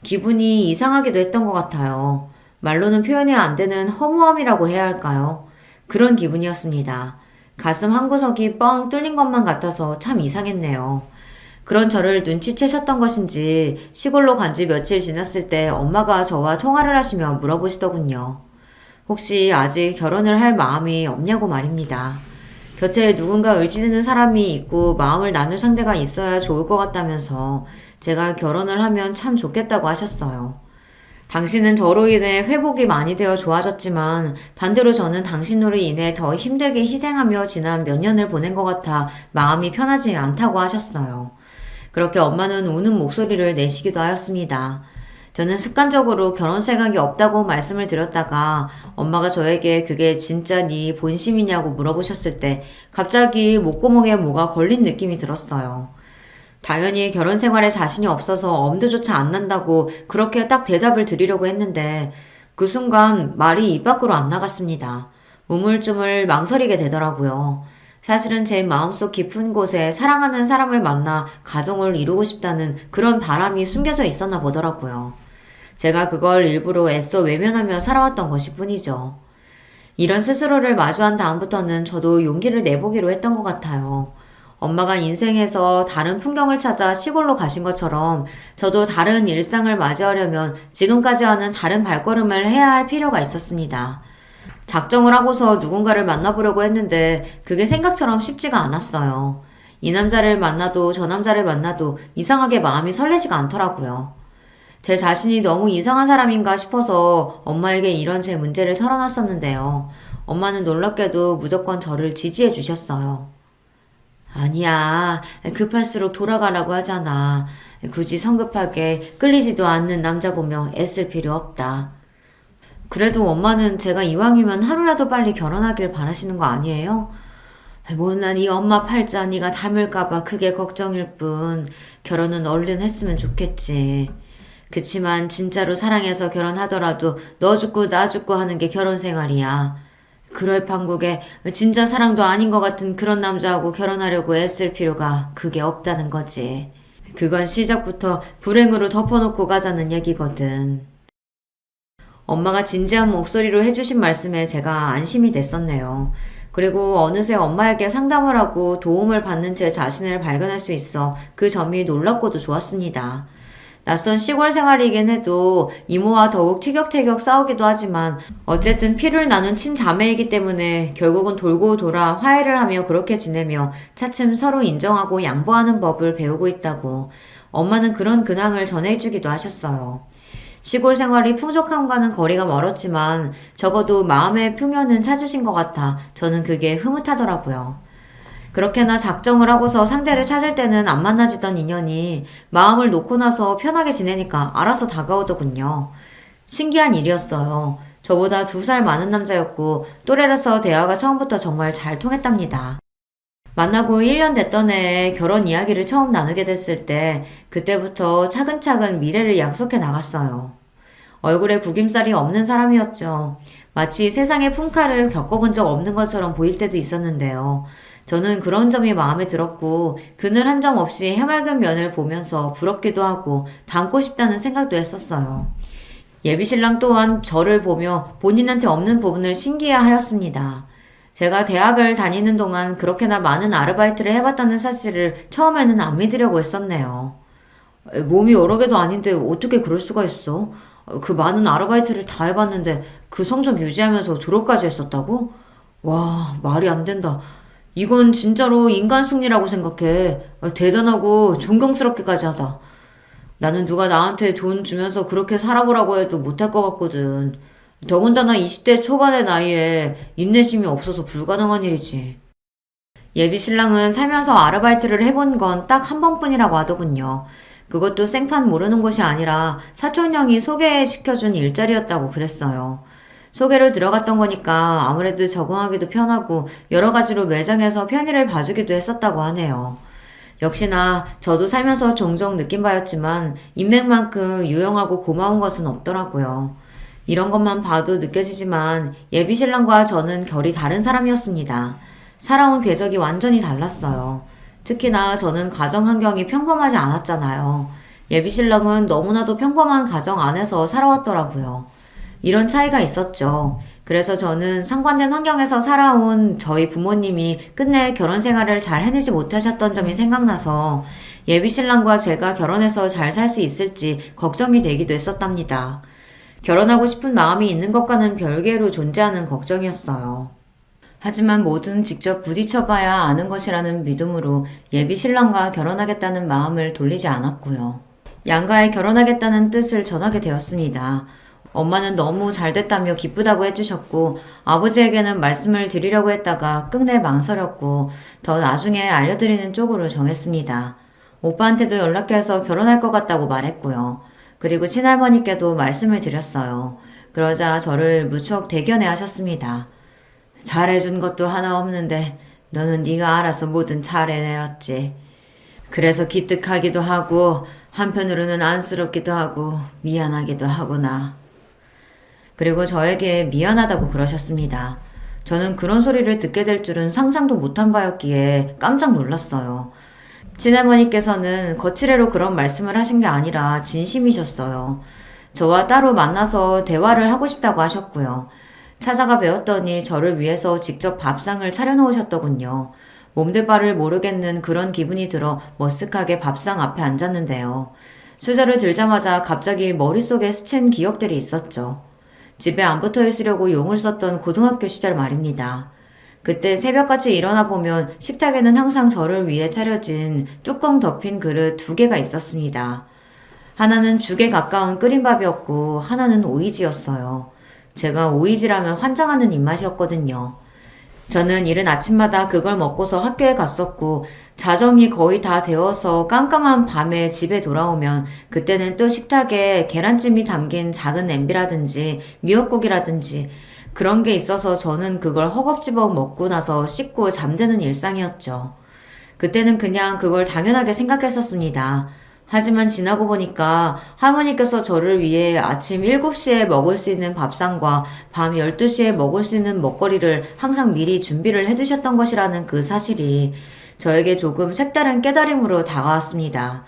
기분이 이상하기도 했던 것 같아요. 말로는 표현이 안 되는 허무함이라고 해야 할까요? 그런 기분이었습니다. 가슴 한구석이 뻥 뚫린 것만 같아서 참 이상했네요. 그런 저를 눈치채셨던 것인지 시골로 간 지 며칠 지났을 때 엄마가 저와 통화를 하시며 물어보시더군요. 혹시 아직 결혼을 할 마음이 없냐고 말입니다. 곁에 누군가 의지되는 사람이 있고 마음을 나눌 상대가 있어야 좋을 것 같다면서 제가 결혼을 하면 참 좋겠다고 하셨어요. 당신은 저로 인해 회복이 많이 되어 좋아졌지만 반대로 저는 당신으로 인해 더 힘들게 희생하며 지난 몇 년을 보낸 것 같아 마음이 편하지 않다고 하셨어요. 그렇게 엄마는 우는 목소리를 내시기도 하였습니다. 저는 습관적으로 결혼 생각이 없다고 말씀을 드렸다가 엄마가 저에게 그게 진짜 네 본심이냐고 물어보셨을 때 갑자기 목구멍에 뭐가 걸린 느낌이 들었어요. 당연히 결혼 생활에 자신이 없어서 엄두조차 안 난다고 그렇게 딱 대답을 드리려고 했는데 그 순간 말이 입 밖으로 안 나갔습니다. 우물쭈물 망설이게 되더라고요. 사실은 제 마음속 깊은 곳에 사랑하는 사람을 만나 가정을 이루고 싶다는 그런 바람이 숨겨져 있었나 보더라고요. 제가 그걸 일부러 애써 외면하며 살아왔던 것일 뿐이죠. 이런 스스로를 마주한 다음부터는 저도 용기를 내보기로 했던 것 같아요. 엄마가 인생에서 다른 풍경을 찾아 시골로 가신 것처럼 저도 다른 일상을 맞이하려면 지금까지와는 다른 발걸음을 해야 할 필요가 있었습니다. 작정을 하고서 누군가를 만나보려고 했는데 그게 생각처럼 쉽지가 않았어요. 이 남자를 만나도 저 남자를 만나도 이상하게 마음이 설레지가 않더라고요. 제 자신이 너무 이상한 사람인가 싶어서 엄마에게 이런 제 문제를 털어놨었는데요. 엄마는 놀랍게도 무조건 저를 지지해 주셨어요. 아니야, 급할수록 돌아가라고 하잖아. 굳이 성급하게 끌리지도 않는 남자 보며 애쓸 필요 없다. 그래도 엄마는 제가 이왕이면 하루라도 빨리 결혼하길 바라시는 거 아니에요? 못난 이 엄마 팔자 네가 닮을까봐 그게 걱정일 뿐 결혼은 얼른 했으면 좋겠지. 그치만 진짜로 사랑해서 결혼하더라도 너 죽고 나 죽고 하는 게 결혼 생활이야. 그럴 판국에 진짜 사랑도 아닌 것 같은 그런 남자하고 결혼하려고 애쓸 필요가 그게 없다는 거지. 그건 시작부터 불행으로 덮어놓고 가자는 얘기거든. 엄마가 진지한 목소리로 해주신 말씀에 제가 안심이 됐었네요. 그리고 어느새 엄마에게 상담을 하고 도움을 받는 제 자신을 발견할 수 있어 그 점이 놀랍고도 좋았습니다. 낯선 시골 생활이긴 해도 이모와 더욱 티격태격 싸우기도 하지만 어쨌든 피를 나눈 친자매이기 때문에 결국은 돌고 돌아 화해를 하며 그렇게 지내며 차츰 서로 인정하고 양보하는 법을 배우고 있다고 엄마는 그런 근황을 전해주기도 하셨어요. 시골 생활이 풍족함과는 거리가 멀었지만 적어도 마음의 풍요는 찾으신 것 같아 저는 그게 흐뭇하더라고요. 그렇게나 작정을 하고서 상대를 찾을 때는 안 만나지던 인연이 마음을 놓고 나서 편하게 지내니까 알아서 다가오더군요. 신기한 일이었어요. 저보다 2살 많은 남자였고 또래라서 대화가 처음부터 정말 잘 통했답니다. 만나고 1년 됐던 해에 결혼 이야기를 처음 나누게 됐을 때 그때부터 차근차근 미래를 약속해 나갔어요. 얼굴에 구김살이 없는 사람이었죠. 마치 세상의 풍파를 겪어본 적 없는 것처럼 보일 때도 있었는데요. 저는 그런 점이 마음에 들었고 그늘 한 점 없이 해맑은 면을 보면서 부럽기도 하고 닮고 싶다는 생각도 했었어요. 예비신랑 또한 저를 보며 본인한테 없는 부분을 신기해하였습니다. 제가 대학을 다니는 동안 그렇게나 많은 아르바이트를 해봤다는 사실을 처음에는 안 믿으려고 했었네요. 몸이 여러 개도 아닌데 어떻게 그럴 수가 있어? 그 많은 아르바이트를 다 해봤는데 그 성적 유지하면서 졸업까지 했었다고? 와, 말이 안 된다. 이건 진짜로 인간 승리라고 생각해. 대단하고 존경스럽기까지 하다. 나는 누가 나한테 돈 주면서 그렇게 살아보라고 해도 못할 것 같거든. 더군다나 20대 초반의 나이에 인내심이 없어서 불가능한 일이지. 예비 신랑은 살면서 아르바이트를 해본 건 딱 한 번뿐이라고 하더군요. 그것도 생판 모르는 곳이 아니라 사촌 형이 소개시켜준 일자리였다고 그랬어요. 소개로 들어갔던 거니까 아무래도 적응하기도 편하고 여러 가지로 매장에서 편의를 봐주기도 했었다고 하네요. 역시나 저도 살면서 종종 느낀 바였지만 인맥만큼 유용하고 고마운 것은 없더라고요. 이런 것만 봐도 느껴지지만 예비신랑과 저는 결이 다른 사람이었습니다. 살아온 궤적이 완전히 달랐어요. 특히나 저는 가정 환경이 평범하지 않았잖아요. 예비신랑은 너무나도 평범한 가정 안에서 살아왔더라고요. 이런 차이가 있었죠. 그래서 저는 상반된 환경에서 살아온 저희 부모님이 끝내 결혼 생활을 잘 해내지 못하셨던 점이 생각나서 예비신랑과 제가 결혼해서 잘 살 수 있을지 걱정이 되기도 했었답니다. 결혼하고 싶은 마음이 있는 것과는 별개로 존재하는 걱정이었어요. 하지만 뭐든 직접 부딪혀봐야 아는 것이라는 믿음으로 예비신랑과 결혼하겠다는 마음을 돌리지 않았고요. 양가에 결혼하겠다는 뜻을 전하게 되었습니다. 엄마는 너무 잘됐다며 기쁘다고 해주셨고 아버지에게는 말씀을 드리려고 했다가 끝내 망설였고 더 나중에 알려드리는 쪽으로 정했습니다. 오빠한테도 연락해서 결혼할 것 같다고 말했고요. 그리고 친할머니께도 말씀을 드렸어요. 그러자 저를 무척 대견해 하셨습니다. 잘해준 것도 하나 없는데 너는 네가 알아서 뭐든 잘해내었지. 그래서 기특하기도 하고 한편으로는 안쓰럽기도 하고 미안하기도 하구나. 그리고 저에게 미안하다고 그러셨습니다. 저는 그런 소리를 듣게 될 줄은 상상도 못한 바였기에 깜짝 놀랐어요. 친할머니께서는 거칠애로 그런 말씀을 하신 게 아니라 진심이셨어요. 저와 따로 만나서 대화를 하고 싶다고 하셨고요. 찾아가 뵈었더니 저를 위해서 직접 밥상을 차려놓으셨더군요. 몸둘 바를 모르겠는 그런 기분이 들어 머쓱하게 밥상 앞에 앉았는데요. 수저를 들자마자 갑자기 머릿속에 스친 기억들이 있었죠. 집에 안 붙어 있으려고 용을 썼던 고등학교 시절 말입니다. 그때 새벽같이 일어나 보면 식탁에는 항상 저를 위해 차려진 뚜껑 덮인 그릇 2개가 있었습니다. 하나는 죽에 가까운 끓인 밥이었고 하나는 오이지였어요. 제가 오이지라면 환장하는 입맛이었거든요. 저는 이른 아침마다 그걸 먹고서 학교에 갔었고 자정이 거의 다 되어서 깜깜한 밤에 집에 돌아오면 그때는 또 식탁에 계란찜이 담긴 작은 냄비라든지 미역국이라든지 그런 게 있어서 저는 그걸 허겁지겁 먹고 나서 씻고 잠드는 일상이었죠. 그때는 그냥 그걸 당연하게 생각했었습니다. 하지만 지나고 보니까 할머니께서 저를 위해 아침 7시에 먹을 수 있는 밥상과 밤 12시에 먹을 수 있는 먹거리를 항상 미리 준비를 해두셨던 것이라는 그 사실이 저에게 조금 색다른 깨달음으로 다가왔습니다.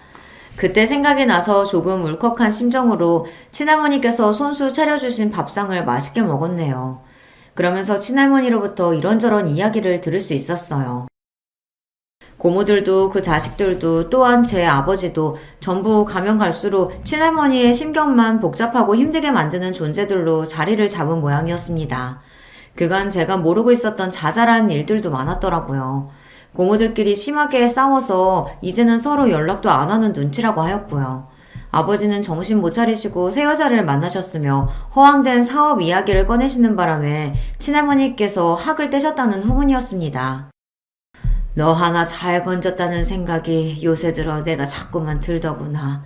그때 생각이 나서 조금 울컥한 심정으로 친할머니께서 손수 차려주신 밥상을 맛있게 먹었네요. 그러면서 친할머니로부터 이런저런 이야기를 들을 수 있었어요. 고모들도 그 자식들도 또한 제 아버지도 전부 가면 갈수록 친할머니의 심경만 복잡하고 힘들게 만드는 존재들로 자리를 잡은 모양이었습니다. 그간 제가 모르고 있었던 자잘한 일들도 많았더라고요. 고모들끼리 심하게 싸워서 이제는 서로 연락도 안 하는 눈치라고 하였고요. 아버지는 정신 못 차리시고 새 여자를 만나셨으며 허황된 사업 이야기를 꺼내시는 바람에 친할머니께서 학을 떼셨다는 후문이었습니다. 너 하나 잘 건졌다는 생각이 요새 들어 내가 자꾸만 들더구나.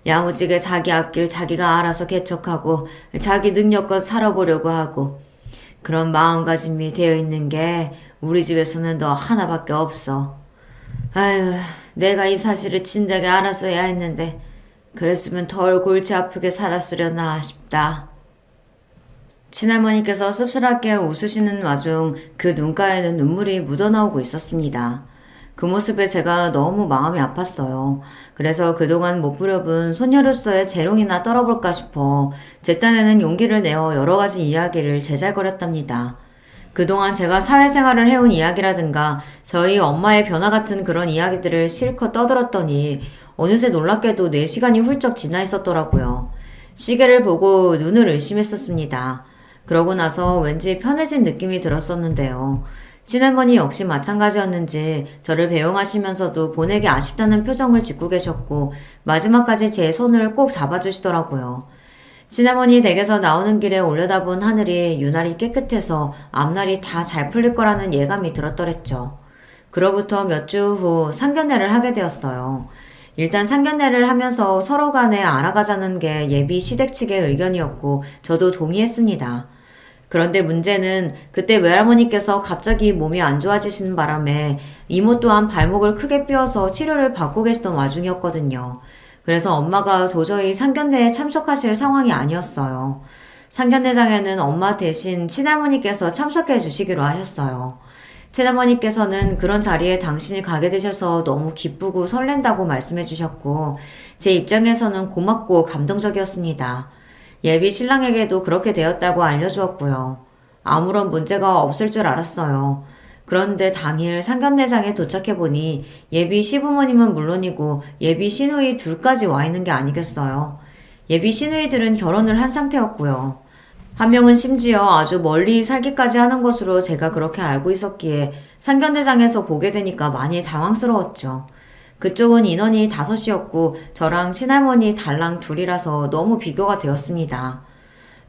야무지게 자기 앞길 자기가 알아서 개척하고 자기 능력껏 살아보려고 하고 그런 마음가짐이 되어 있는 게 우리 집에서는 너 하나밖에 없어. 아유, 내가 이 사실을 진작에 알았어야 했는데 그랬으면 덜 골치 아프게 살았으려나 싶다. 친할머니께서 씁쓸하게 웃으시는 와중 그 눈가에는 눈물이 묻어나오고 있었습니다. 그 모습에 제가 너무 마음이 아팠어요. 그래서 그동안 못 부려본 손녀로서의 재롱이나 떨어볼까 싶어 제 딴에는 용기를 내어 여러 가지 이야기를 제잘거렸답니다. 그동안 제가 사회생활을 해온 이야기라든가 저희 엄마의 변화 같은 그런 이야기들을 실컷 떠들었더니 어느새 놀랍게도 4시간이 훌쩍 지나 있었더라고요. 시계를 보고 눈을 의심했었습니다. 그러고 나서 왠지 편해진 느낌이 들었었는데요. 친할머니 역시 마찬가지였는지 저를 배웅하시면서도 보내기 아쉽다는 표정을 짓고 계셨고 마지막까지 제 손을 꼭 잡아주시더라고요. 친할머니 댁에서 나오는 길에 올려다본 하늘이 유난히 깨끗해서 앞날이 다 잘 풀릴 거라는 예감이 들었더랬죠. 그로부터 몇 주 후 상견례를 하게 되었어요. 일단 상견례를 하면서 서로 간에 알아가자는 게 예비 시댁 측의 의견이었고 저도 동의했습니다. 그런데 문제는 그때 외할머니께서 갑자기 몸이 안 좋아지시는 바람에 이모 또한 발목을 크게 삐어서 치료를 받고 계시던 와중이었거든요. 그래서 엄마가 도저히 상견례에 참석하실 상황이 아니었어요. 상견례장에는 엄마 대신 친할머니께서 참석해 주시기로 하셨어요. 친할머니께서는 그런 자리에 당신이 가게 되셔서 너무 기쁘고 설렌다고 말씀해 주셨고 제 입장에서는 고맙고 감동적이었습니다. 예비 신랑에게도 그렇게 되었다고 알려주었고요. 아무런 문제가 없을 줄 알았어요. 그런데 당일 상견례장에 도착해보니 예비 시부모님은 물론이고 예비 시누이 둘까지 와 있는 게 아니겠어요. 예비 시누이들은 결혼을 한 상태였고요. 한 명은 심지어 아주 멀리 살기까지 하는 것으로 제가 그렇게 알고 있었기에 상견례장에서 보게 되니까 많이 당황스러웠죠. 그쪽은 인원이 5이었고 저랑 친할머니 달랑 둘이라서 너무 비교가 되었습니다.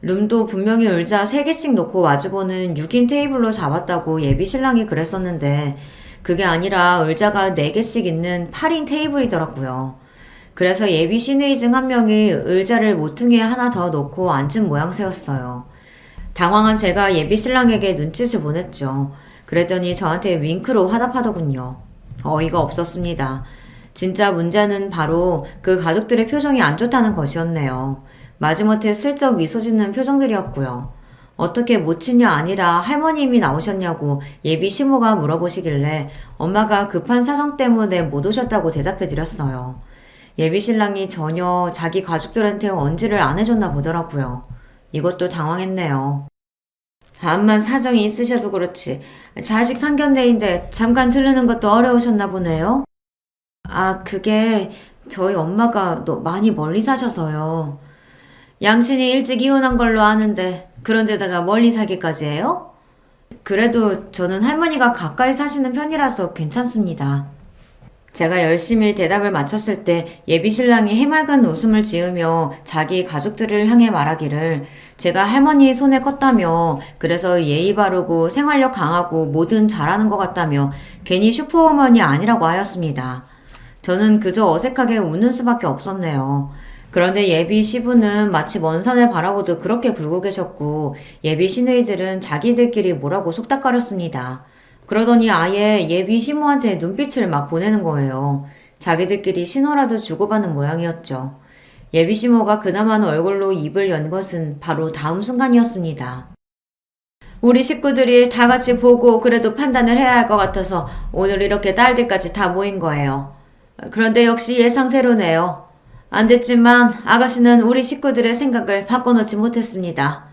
룸도 분명히 의자 3개씩 놓고 마주보는 6인 테이블로 잡았다고 예비 신랑이 그랬었는데 그게 아니라 의자가 4개씩 있는 8인 테이블이더라고요. 그래서 예비 시누이 중 한 명이 의자를 모퉁이에 하나 더 놓고 앉은 모양새였어요. 당황한 제가 예비 신랑에게 눈짓을 보냈죠. 그랬더니 저한테 윙크로 화답하더군요. 어이가 없었습니다. 진짜 문제는 바로 그 가족들의 표정이 안 좋다는 것이었네요. 마지못해 슬쩍 미소 짓는 표정들이었고요. 어떻게 모친이 아니라 할머님이 나오셨냐고 예비 시모가 물어보시길래 엄마가 급한 사정 때문에 못 오셨다고 대답해 드렸어요. 예비 신랑이 전혀 자기 가족들한테 언지를 안 해줬나 보더라고요. 이것도 당황했네요. 암만 사정이 있으셔도 그렇지 자식 상견례인데 잠깐 들르는 것도 어려우셨나 보네요. 아, 그게 저희 엄마가 많이 멀리 사셔서요. 양신이 일찍 이혼한 걸로 아는데 그런데다가 멀리 살기까지 해요? 그래도 저는 할머니가 가까이 사시는 편이라서 괜찮습니다. 제가 열심히 대답을 마쳤을 때 예비 신랑이 해맑은 웃음을 지으며 자기 가족들을 향해 말하기를 제가 할머니 손에 컸다며 그래서 예의 바르고 생활력 강하고 뭐든 잘하는 것 같다며 괜히 슈퍼우먼이 아니라고 하였습니다. 저는 그저 어색하게 웃는 수밖에 없었네요. 그런데 예비 시부는 마치 먼 산을 바라보듯 그렇게 굴고 계셨고 예비 시누이들은 자기들끼리 뭐라고 속닥거렸습니다. 그러더니 아예 예비 시모한테 눈빛을 막 보내는 거예요. 자기들끼리 신호라도 주고받는 모양이었죠. 예비 시모가 그나마는 얼굴로 입을 연 것은 바로 다음 순간이었습니다. 우리 식구들이 다 같이 보고 그래도 판단을 해야 할 것 같아서 오늘 이렇게 딸들까지 다 모인 거예요. 그런데 역시 예상대로네요. 안 됐지만 아가씨는 우리 식구들의 생각을 바꿔놓지 못했습니다.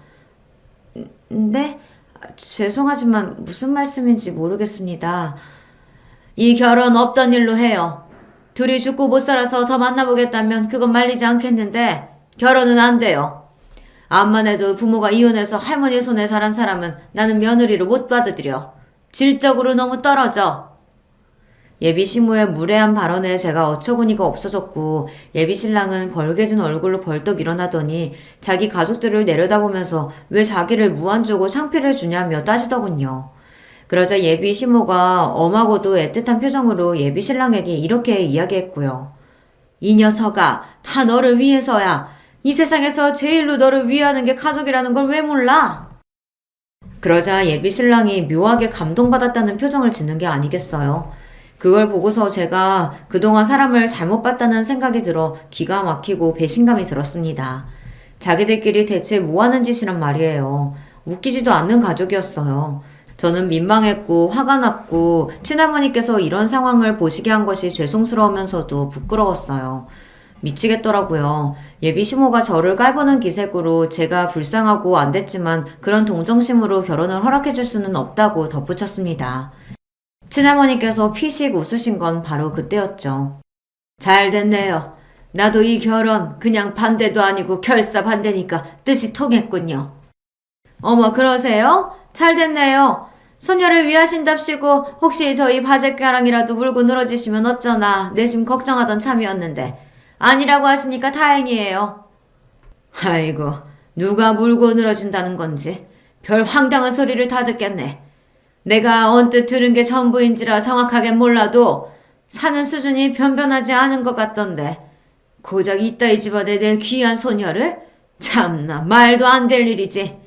네? 죄송하지만 무슨 말씀인지 모르겠습니다. 이 결혼 없던 일로 해요. 둘이 죽고 못 살아서 더 만나보겠다면 그건 말리지 않겠는데 결혼은 안 돼요. 암만 해도 부모가 이혼해서 할머니 손에 자란 사람은 나는 며느리로 못 받아들여. 질적으로 너무 떨어져. 예비 시모의 무례한 발언에 제가 어처구니가 없어졌고 예비 신랑은 벌개진 얼굴로 벌떡 일어나더니 자기 가족들을 내려다보면서 왜 자기를 무안주고 창피를 주냐며 따지더군요. 그러자 예비 시모가 엄하고도 애틋한 표정으로 예비 신랑에게 이렇게 이야기했고요. 이 녀석아, 다 너를 위해서야. 이 세상에서 제일로 너를 위하는 게 가족이라는 걸 왜 몰라? 그러자 예비 신랑이 묘하게 감동받았다는 표정을 짓는 게 아니겠어요. 그걸 보고서 제가 그동안 사람을 잘못 봤다는 생각이 들어 기가 막히고 배신감이 들었습니다. 자기들끼리 대체 뭐 하는 짓이란 말이에요. 웃기지도 않는 가족이었어요. 저는 민망했고 화가 났고 친할머니께서 이런 상황을 보시게 한 것이 죄송스러우면서도 부끄러웠어요. 미치겠더라고요. 예비 시모가 저를 깔보는 기색으로 제가 불쌍하고 안 됐지만 그런 동정심으로 결혼을 허락해 줄 수는 없다고 덧붙였습니다. 친할머니께서 피식 웃으신 건 바로 그때였죠. 잘 됐네요. 나도 이 결혼 그냥 반대도 아니고 결사 반대니까 뜻이 통했군요. 어머 그러세요? 잘 됐네요. 소녀를 위하신답시고 혹시 저희 바제가랑이라도 물고 늘어지시면 어쩌나 내심 걱정하던 참이었는데 아니라고 하시니까 다행이에요. 아이고 누가 물고 늘어진다는 건지 별 황당한 소리를 다 듣겠네. 내가 언뜻 들은 게 전부인지라 정확하게 몰라도 사는 수준이 변변하지 않은 것 같던데 고작 이따 이 집안에 내 귀한 소녀를? 참나 말도 안 될 일이지.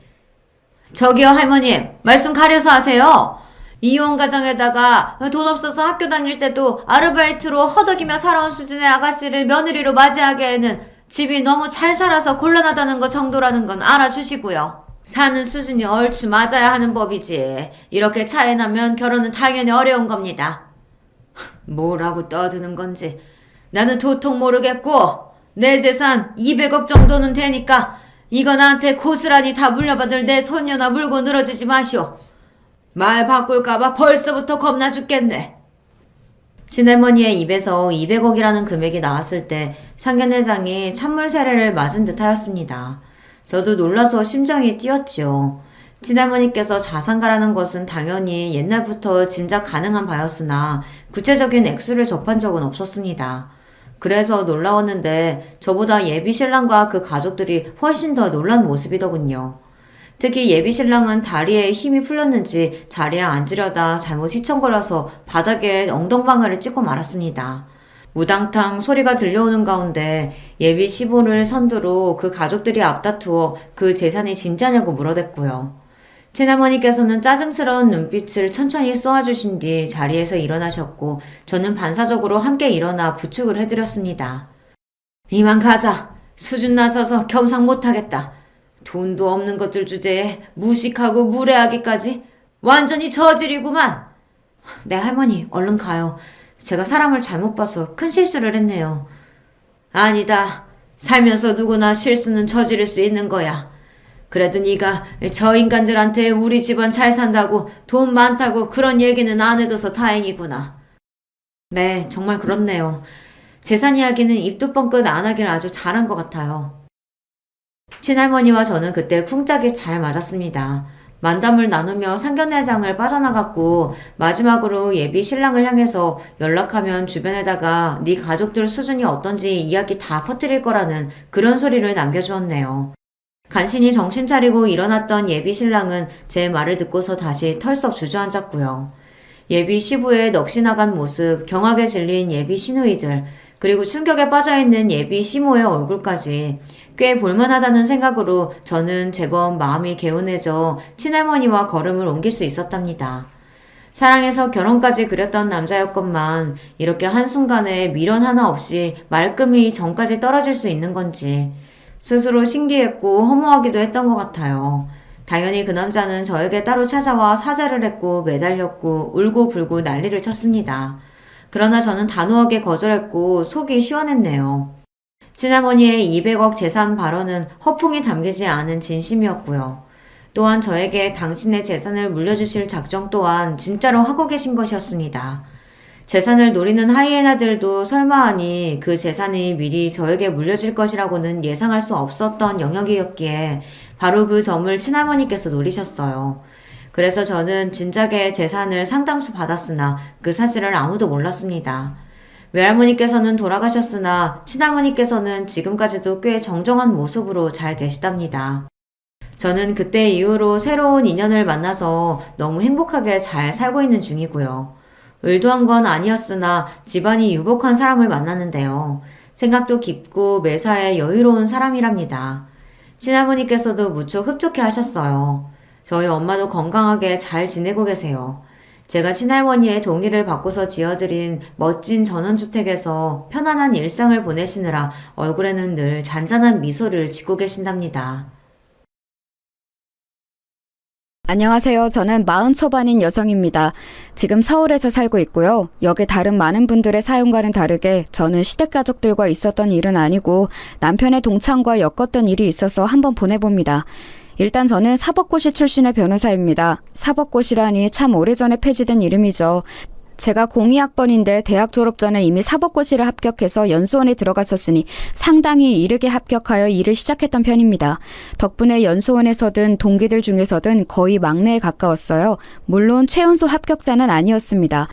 저기요 할머님 말씀 가려서 하세요. 이혼 가정에다가 돈 없어서 학교 다닐 때도 아르바이트로 허덕이며 살아온 수준의 아가씨를 며느리로 맞이하기에는 집이 너무 잘 살아서 곤란하다는 것 정도라는 건 알아주시고요. 사는 수준이 얼추 맞아야 하는 법이지. 이렇게 차이 나면 결혼은 당연히 어려운 겁니다. 뭐라고 떠드는 건지 나는 도통 모르겠고 내 재산 200억 정도는 되니까 이거 나한테 고스란히 다 물려받을 내 손녀나 물고 늘어지지 마시오. 말 바꿀까봐 벌써부터 겁나 죽겠네. 친할머니의 입에서 200억이라는 금액이 나왔을 때 상견례장이 찬물 세례를 맞은 듯 하였습니다. 저도 놀라서 심장이 뛰었지요. 친할머니께서 자산가라는 것은 당연히 옛날부터 짐작 가능한 바였으나 구체적인 액수를 접한 적은 없었습니다. 그래서 놀라웠는데 저보다 예비 신랑과 그 가족들이 훨씬 더 놀란 모습이더군요. 특히 예비 신랑은 다리에 힘이 풀렸는지 자리에 앉으려다 잘못 휘청거려서 바닥에 엉덩방아를 찍고 말았습니다. 우당탕 소리가 들려오는 가운데 예비 시부를 선두로 그 가족들이 앞다투어 그 재산이 진짜냐고 물어댔고요. 친할머니께서는 짜증스러운 눈빛을 천천히 쏘아주신 뒤 자리에서 일어나셨고 저는 반사적으로 함께 일어나 부축을 해드렸습니다. 이만 가자. 수준 낮아서 겸상 못하겠다. 돈도 없는 것들 주제에 무식하고 무례하기까지 완전히 저질이구만. 네 할머니 얼른 가요. 제가 사람을 잘못 봐서 큰 실수를 했네요. 아니다. 살면서 누구나 실수는 저지를 수 있는 거야. 그래도 네가 저 인간들한테 우리 집안 잘 산다고 돈 많다고 그런 얘기는 안 해둬서 다행이구나. 네, 정말 그렇네요. 재산 이야기는 입도 뻥끗 안 하길 아주 잘한 것 같아요. 친할머니와 저는 그때 쿵짝이 잘 맞았습니다. 만담을 나누며 상견례장을 빠져나갔고 마지막으로 예비 신랑을 향해서 연락하면 주변에다가 네 가족들 수준이 어떤지 이야기 다 퍼뜨릴 거라는 그런 소리를 남겨주었네요. 간신히 정신 차리고 일어났던 예비 신랑은 제 말을 듣고서 다시 털썩 주저앉았고요. 예비 시부의 넋이 나간 모습, 경악에 질린 예비 시누이들, 그리고 충격에 빠져있는 예비 시모의 얼굴까지. 꽤 볼만하다는 생각으로 저는 제법 마음이 개운해져 친할머니와 걸음을 옮길 수 있었답니다. 사랑해서 결혼까지 그렸던 남자였건만 이렇게 한순간에 미련 하나 없이 말끔히 정까지 떨어질 수 있는 건지 스스로 신기했고 허무하기도 했던 것 같아요. 당연히 그 남자는 저에게 따로 찾아와 사죄를 했고 매달렸고 울고불고 난리를 쳤습니다. 그러나 저는 단호하게 거절했고 속이 시원했네요. 친할머니의 200억 재산 발언은 허풍이 담기지 않은 진심이었고요. 또한 저에게 당신의 재산을 물려주실 작정 또한 진짜로 하고 계신 것이었습니다. 재산을 노리는 하이에나들도 설마하니 그 재산이 미리 저에게 물려질 것이라고는 예상할 수 없었던 영역이었기에 바로 그 점을 친할머니께서 노리셨어요. 그래서 저는 진작에 재산을 상당수 받았으나 그 사실을 아무도 몰랐습니다. 외할머니께서는 돌아가셨으나 친할머니께서는 지금까지도 꽤 정정한 모습으로 잘 계시답니다. 저는 그때 이후로 새로운 인연을 만나서 너무 행복하게 잘 살고 있는 중이고요. 의도한 건 아니었으나 집안이 유복한 사람을 만났는데요. 생각도 깊고 매사에 여유로운 사람이랍니다. 친할머니께서도 무척 흡족해 하셨어요. 저희 엄마도 건강하게 잘 지내고 계세요. 제가 친할머니의 동의를 받고서 지어드린 멋진 전원주택에서 편안한 일상을 보내시느라 얼굴에는 늘 잔잔한 미소를 짓고 계신답니다. 안녕하세요. 저는 40 초반인 여성입니다. 지금 서울에서 살고 있고요. 여기 다른 많은 분들의 사연과는 다르게 저는 시댁가족들과 있었던 일은 아니고 남편의 동창과 엮었던 일이 있어서 한번 보내봅니다. 일단 저는 사법고시 출신의 변호사입니다. 사법고시라니 참 오래전에 폐지된 이름이죠. 제가 02학번인데 대학 졸업 전에 이미 사법고시를 합격해서 연수원에 들어갔었으니 상당히 이르게 합격하여 일을 시작했던 편입니다. 덕분에 연수원에서든 동기들 중에서든 거의 막내에 가까웠어요. 물론 최연소 합격자는 아니었습니다.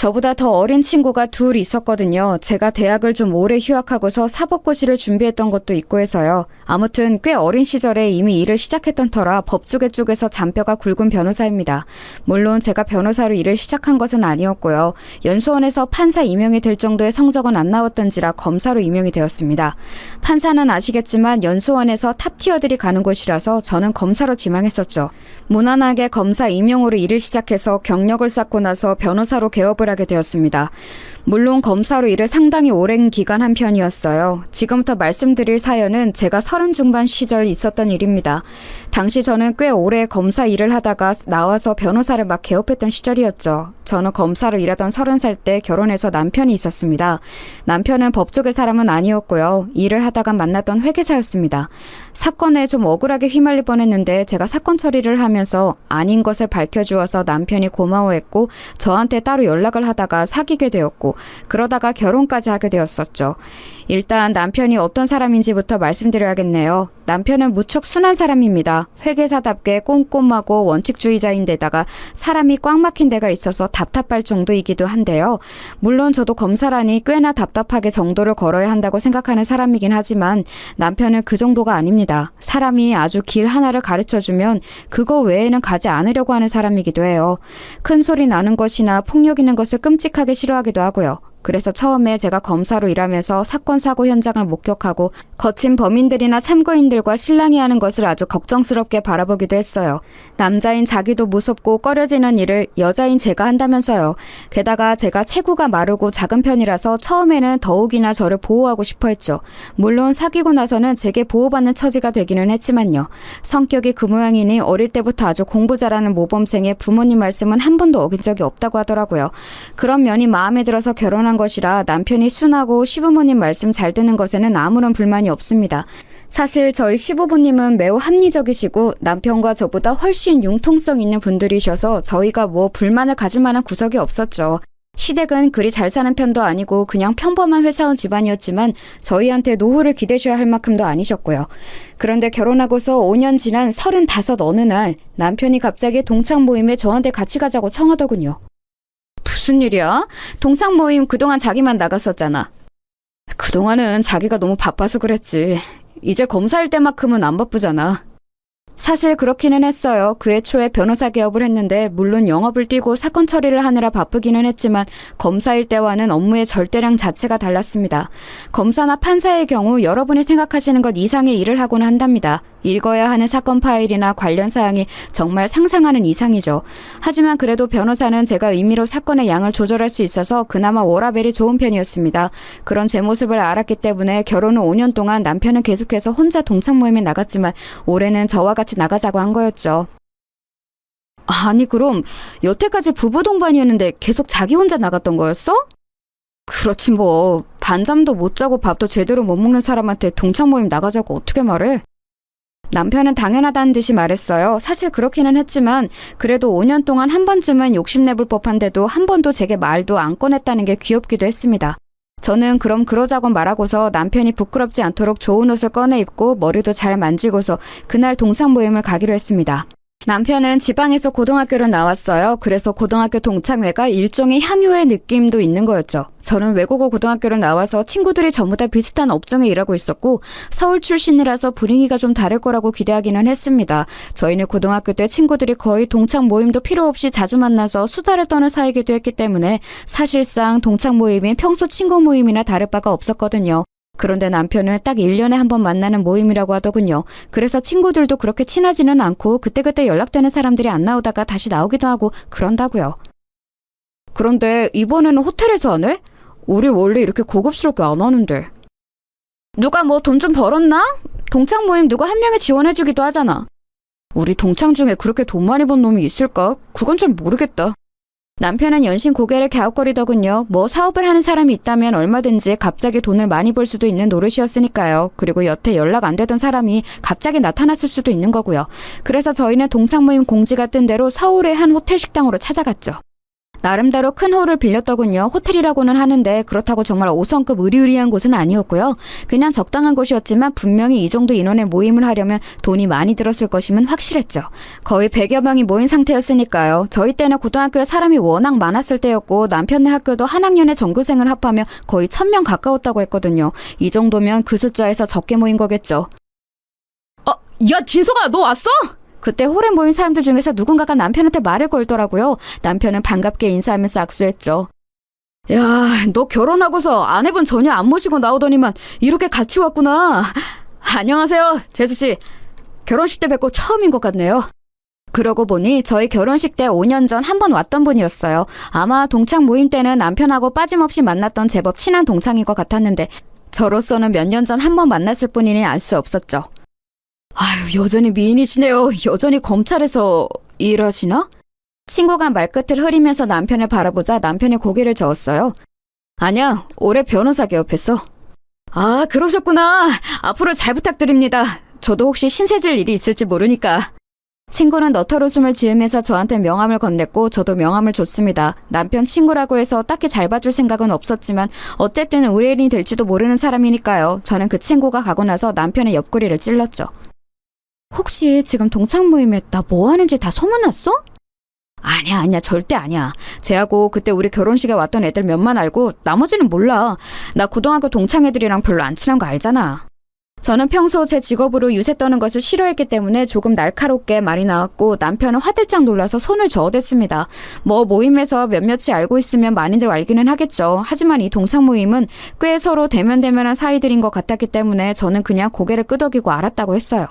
저보다 더 어린 친구가 둘 있었거든요. 제가 대학을 좀 오래 휴학하고서 사법고시를 준비했던 것도 있고 해서요. 아무튼 꽤 어린 시절에 이미 일을 시작했던 터라 법조계 쪽에서 잔뼈가 굵은 변호사입니다. 물론 제가 변호사로 일을 시작한 것은 아니었고요. 연수원에서 판사 임용이 될 정도의 성적은 안 나왔던지라 검사로 임용이 되었습니다. 판사는 아시겠지만 연수원에서 탑티어들이 가는 곳이라서 저는 검사로 지망했었죠. 무난하게 검사 임용으로 일을 시작해서 경력을 쌓고 나서 변호사로 개업을 하게 되었습니다. 물론 검사로 일을 상당히 오랜 기간 한 편이었어요. 지금부터 말씀드릴 사연은 제가 30 중반 시절 있었던 일입니다. 당시 저는 꽤 오래 검사 일을 하다가 나와서 변호사를 막 개업했던 시절이었죠. 저는 검사로 일하던 30살 때 결혼해서 남편이 있었습니다. 남편은 법조계 사람은 아니었고요. 일을 하다가 만났던 회계사였습니다. 사건에 좀 억울하게 휘말릴 뻔했는데 제가 사건 처리를 하면서 아닌 것을 밝혀주어서 남편이 고마워했고 저한테 따로 연락을 하다가 사귀게 되었고 그러다가 결혼까지 하게 되었었죠. 일단 남편이 어떤 사람인지부터 말씀드려야겠네요. 남편은 무척 순한 사람입니다. 회계사답게 꼼꼼하고 원칙주의자인데다가 사람이 꽉 막힌 데가 있어서 답답할 정도이기도 한데요. 물론 저도 검사라니 꽤나 답답하게 정도를 걸어야 한다고 생각하는 사람이긴 하지만 남편은 그 정도가 아닙니다. 사람이 아주 길 하나를 가르쳐주면 그거 외에는 가지 않으려고 하는 사람이기도 해요. 큰 소리 나는 것이나 폭력 있는 것을 끔찍하게 싫어하기도 하고요. 그래서 처음에 제가 검사로 일하면서 사건 사고 현장을 목격하고 거친 범인들이나 참고인들과 실랑이 하는 것을 아주 걱정스럽게 바라보기도 했어요. 남자인 자기도 무섭고 꺼려지는 일을 여자인 제가 한다면서요. 게다가 제가 체구가 마르고 작은 편이라서 처음에는 더욱이나 저를 보호하고 싶어 했죠. 물론 사귀고 나서는 제게 보호받는 처지가 되기는 했지만요. 성격이 그 모양이니 어릴 때부터 아주 공부 잘하는 모범생의 부모님 말씀은 한 번도 어긴 적이 없다고 하더라고요. 그런 면이 마음에 들어서 결혼한 것이라 남편이 순하고 시부모님 말씀 잘 듣는 것에는 아무런 불만이 없습니다. 사실 저희 시부모님은 매우 합리적이시고 남편과 저보다 훨씬 융통성 있는 분들이셔서 저희가 뭐 불만을 가질 만한 구석이 없었죠. 시댁은 그리 잘 사는 편도 아니고 그냥 평범한 회사원 집안이었지만 저희한테 노후를 기대셔야 할 만큼도 아니셨고요. 그런데 결혼하고서 5년 지난 35 어느 날 남편이 갑자기 동창 모임에 저한테 같이 가자고 청하더군요. 무슨 일이야? 동창 모임 그동안 자기만 나갔었잖아. 그동안은 자기가 너무 바빠서 그랬지. 이제 검사일 때만큼은 안 바쁘잖아. 사실 그렇기는 했어요. 그해 초에 변호사 개업을 했는데 물론 영업을 뛰고 사건 처리를 하느라 바쁘기는 했지만 검사일 때와는 업무의 절대량 자체가 달랐습니다. 검사나 판사의 경우 여러분이 생각하시는 것 이상의 일을 하곤 한답니다. 읽어야 하는 사건 파일이나 관련 사항이 정말 상상하는 이상이죠. 하지만 그래도 변호사는 제가 임의로 사건의 양을 조절할 수 있어서 그나마 워라밸이 좋은 편이었습니다. 그런 제 모습을 알았기 때문에 결혼 후 5년 동안 남편은 계속해서 혼자 동창 모임에 나갔지만 올해는 저와 같이 나가자고 한 거였죠. 아니 그럼 여태까지 부부 동반이었는데 계속 자기 혼자 나갔던 거였어? 그렇지 뭐 반잠도 못 자고 밥도 제대로 못 먹는 사람한테 동창 모임 나가자고 어떻게 말해? 남편은 당연하다는 듯이 말했어요. 사실 그렇기는 했지만 그래도 5년 동안 한 번쯤은 욕심내볼 법한데도 한 번도 제게 말도 안 꺼냈다는 게 귀엽기도 했습니다. 저는 그럼 그러자고 말하고서 남편이 부끄럽지 않도록 좋은 옷을 꺼내 입고 머리도 잘 만지고서 그날 동창 모임을 가기로 했습니다. 남편은 지방에서 고등학교를 나왔어요. 그래서 고등학교 동창회가 일종의 향유의 느낌도 있는 거였죠. 저는 외국어 고등학교를 나와서 친구들이 전부 다 비슷한 업종에 일하고 있었고 서울 출신이라서 분위기가 좀 다를 거라고 기대하기는 했습니다. 저희는 고등학교 때 친구들이 거의 동창 모임도 필요 없이 자주 만나서 수다를 떠는 사이기도 했기 때문에 사실상 동창 모임이 평소 친구 모임이나 다를 바가 없었거든요. 그런데 남편은 딱 1년에 한 번 만나는 모임이라고 하더군요. 그래서 친구들도 그렇게 친하지는 않고 그때그때 연락되는 사람들이 안 나오다가 다시 나오기도 하고 그런다고요. 그런데 이번에는 호텔에서 하네? 우리 원래 이렇게 고급스럽게 안 하는데. 누가 뭐 돈 좀 벌었나? 동창 모임 누가 한 명이 지원해주기도 하잖아. 우리 동창 중에 그렇게 돈 많이 번 놈이 있을까? 그건 잘 모르겠다. 남편은 연신 고개를 갸웃거리더군요. 뭐 사업을 하는 사람이 있다면 얼마든지 갑자기 돈을 많이 벌 수도 있는 노릇이었으니까요. 그리고 여태 연락 안 되던 사람이 갑자기 나타났을 수도 있는 거고요. 그래서 저희는 동창 모임 공지가 뜬 대로 서울의 한 호텔 식당으로 찾아갔죠. 나름대로 큰 홀을 빌렸더군요. 호텔이라고는 하는데 그렇다고 정말 5성급 의리의리한 곳은 아니었고요. 그냥 적당한 곳이었지만 분명히 이 정도 인원의 모임을 하려면 돈이 많이 들었을 것임은 확실했죠. 거의 100여 명이 모인 상태였으니까요. 저희 때는 고등학교에 사람이 워낙 많았을 때였고 남편네 학교도 한 학년의 전교생을 합하면 거의 1000명 가까웠다고 했거든요. 이 정도면 그 숫자에서 적게 모인 거겠죠. 야 진석아 너 왔어? 그때 홀에 모인 사람들 중에서 누군가가 남편한테 말을 걸더라고요. 남편은 반갑게 인사하면서 악수했죠. 야, 너 결혼하고서 아내분 전혀 안 모시고 나오더니만 이렇게 같이 왔구나. 안녕하세요, 재수씨. 결혼식 때 뵙고 처음인 것 같네요. 그러고 보니 저희 결혼식 때 5년 전 한 번 왔던 분이었어요. 아마 동창 모임 때는 남편하고 빠짐없이 만났던 제법 친한 동창인 것 같았는데 저로서는 몇 년 전 한 번 만났을 뿐이니 알 수 없었죠. 아유, 여전히 미인이시네요. 여전히 검찰에서 일하시나? 친구가 말끝을 흐리면서 남편을 바라보자 남편이 고개를 저었어요. 아니야, 올해 변호사 개업했어. 아, 그러셨구나. 앞으로 잘 부탁드립니다. 저도 혹시 신세질 일이 있을지 모르니까. 친구는 너털 웃음을 지으면서 저한테 명함을 건넸고 저도 명함을 줬습니다. 남편 친구라고 해서 딱히 잘 봐줄 생각은 없었지만 어쨌든 의뢰인이 될지도 모르는 사람이니까요. 저는 그 친구가 가고 나서 남편의 옆구리를 찔렀죠. 혹시 지금 동창 모임에 나 뭐 하는지 다 소문났어? 아니야, 절대 아니야. 쟤하고 그때 우리 결혼식에 왔던 애들 몇만 알고 나머지는 몰라. 나 고등학교 동창 애들이랑 별로 안 친한 거 알잖아. 저는 평소 제 직업으로 유세 떠는 것을 싫어했기 때문에 조금 날카롭게 말이 나왔고 남편은 화들짝 놀라서 손을 저어댔습니다. 뭐 모임에서 몇몇이 알고 있으면 많이들 알기는 하겠죠. 하지만 이 동창 모임은 꽤 서로 대면대면한 사이들인 것 같았기 때문에 저는 그냥 고개를 끄덕이고 알았다고 했어요.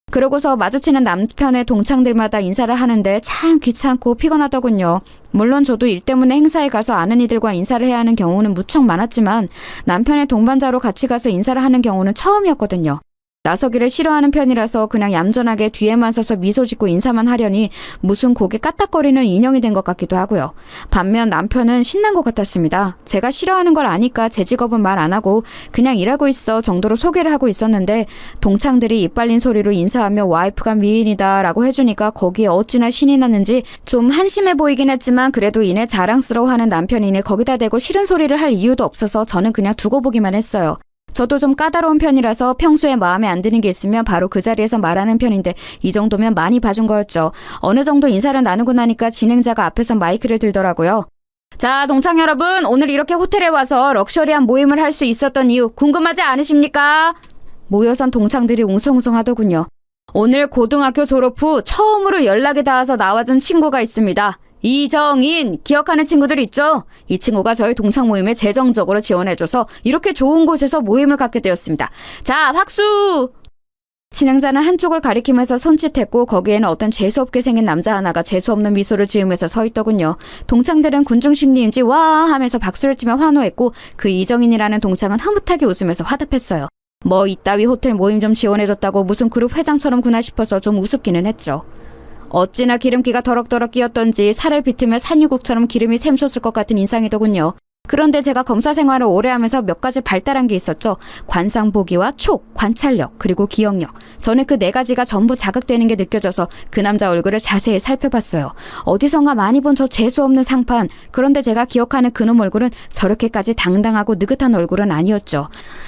그러고서 마주치는 남편의 동창들마다 인사를 하는데 참 귀찮고 피곤하더군요. 물론 저도 일 때문에 행사에 가서 아는 이들과 인사를 해야 하는 경우는 무척 많았지만 남편의 동반자로 같이 가서 인사를 하는 경우는 처음이었거든요. 나서기를 싫어하는 편이라서 그냥 얌전하게 뒤에만 서서 미소 짓고 인사만 하려니 무슨 고개 까딱거리는 인형이 된 것 같기도 하고요. 반면 남편은 신난 것 같았습니다. 제가 싫어하는 걸 아니까 제 직업은 말 안 하고 그냥 일하고 있어 정도로 소개를 하고 있었는데 동창들이 입 발린 소리로 인사하며 와이프가 미인이다 라고 해주니까 거기에 어찌나 신이 났는지 좀 한심해 보이긴 했지만 그래도 이내 자랑스러워하는 남편이니 거기다 대고 싫은 소리를 할 이유도 없어서 저는 그냥 두고 보기만 했어요. 저도 좀 까다로운 편이라서 평소에 마음에 안 드는 게 있으면 바로 그 자리에서 말하는 편인데 이 정도면 많이 봐준 거였죠. 어느 정도 인사를 나누고 나니까 진행자가 앞에서 마이크를 들더라고요. 자, 동창 여러분, 오늘 이렇게 호텔에 와서 럭셔리한 모임을 할 수 있었던 이유 궁금하지 않으십니까? 모여선 동창들이 웅성웅성 하더군요. 오늘 고등학교 졸업 후 처음으로 연락이 닿아서 나와준 친구가 있습니다. 이정인 기억하는 친구들 있죠? 이 친구가 저희 동창 모임에 재정적으로 지원해줘서 이렇게 좋은 곳에서 모임을 갖게 되었습니다. 자, 박수! 진행자는 한쪽을 가리키면서 손짓했고 거기에는 어떤 재수없게 생긴 남자 하나가 재수없는 미소를 지으면서 서 있더군요. 동창들은 군중심리인지 와 하면서 박수를 치며 환호했고 그 이정인이라는 동창은 흐뭇하게 웃으면서 화답했어요. 뭐 이따위 호텔 모임 좀 지원해줬다고 무슨 그룹 회장처럼구나 싶어서 좀 우습기는 했죠. 어찌나 기름기가 더럭더럭 끼었던지 살을 비트며 산유국처럼 기름이 샘솟을 것 같은 인상이더군요. 그런데 제가 검사 생활을 오래 하면서 몇 가지 발달한 게 있었죠. 관상보기와 촉, 관찰력, 그리고 기억력. 저는 그 네 가지가 전부 자극되는 게 느껴져서 그 남자 얼굴을 자세히 살펴봤어요. 어디선가 많이 본 저 재수없는 상판. 그런데 제가 기억하는 그놈 얼굴은 저렇게까지 당당하고 느긋한 얼굴은 아니었죠.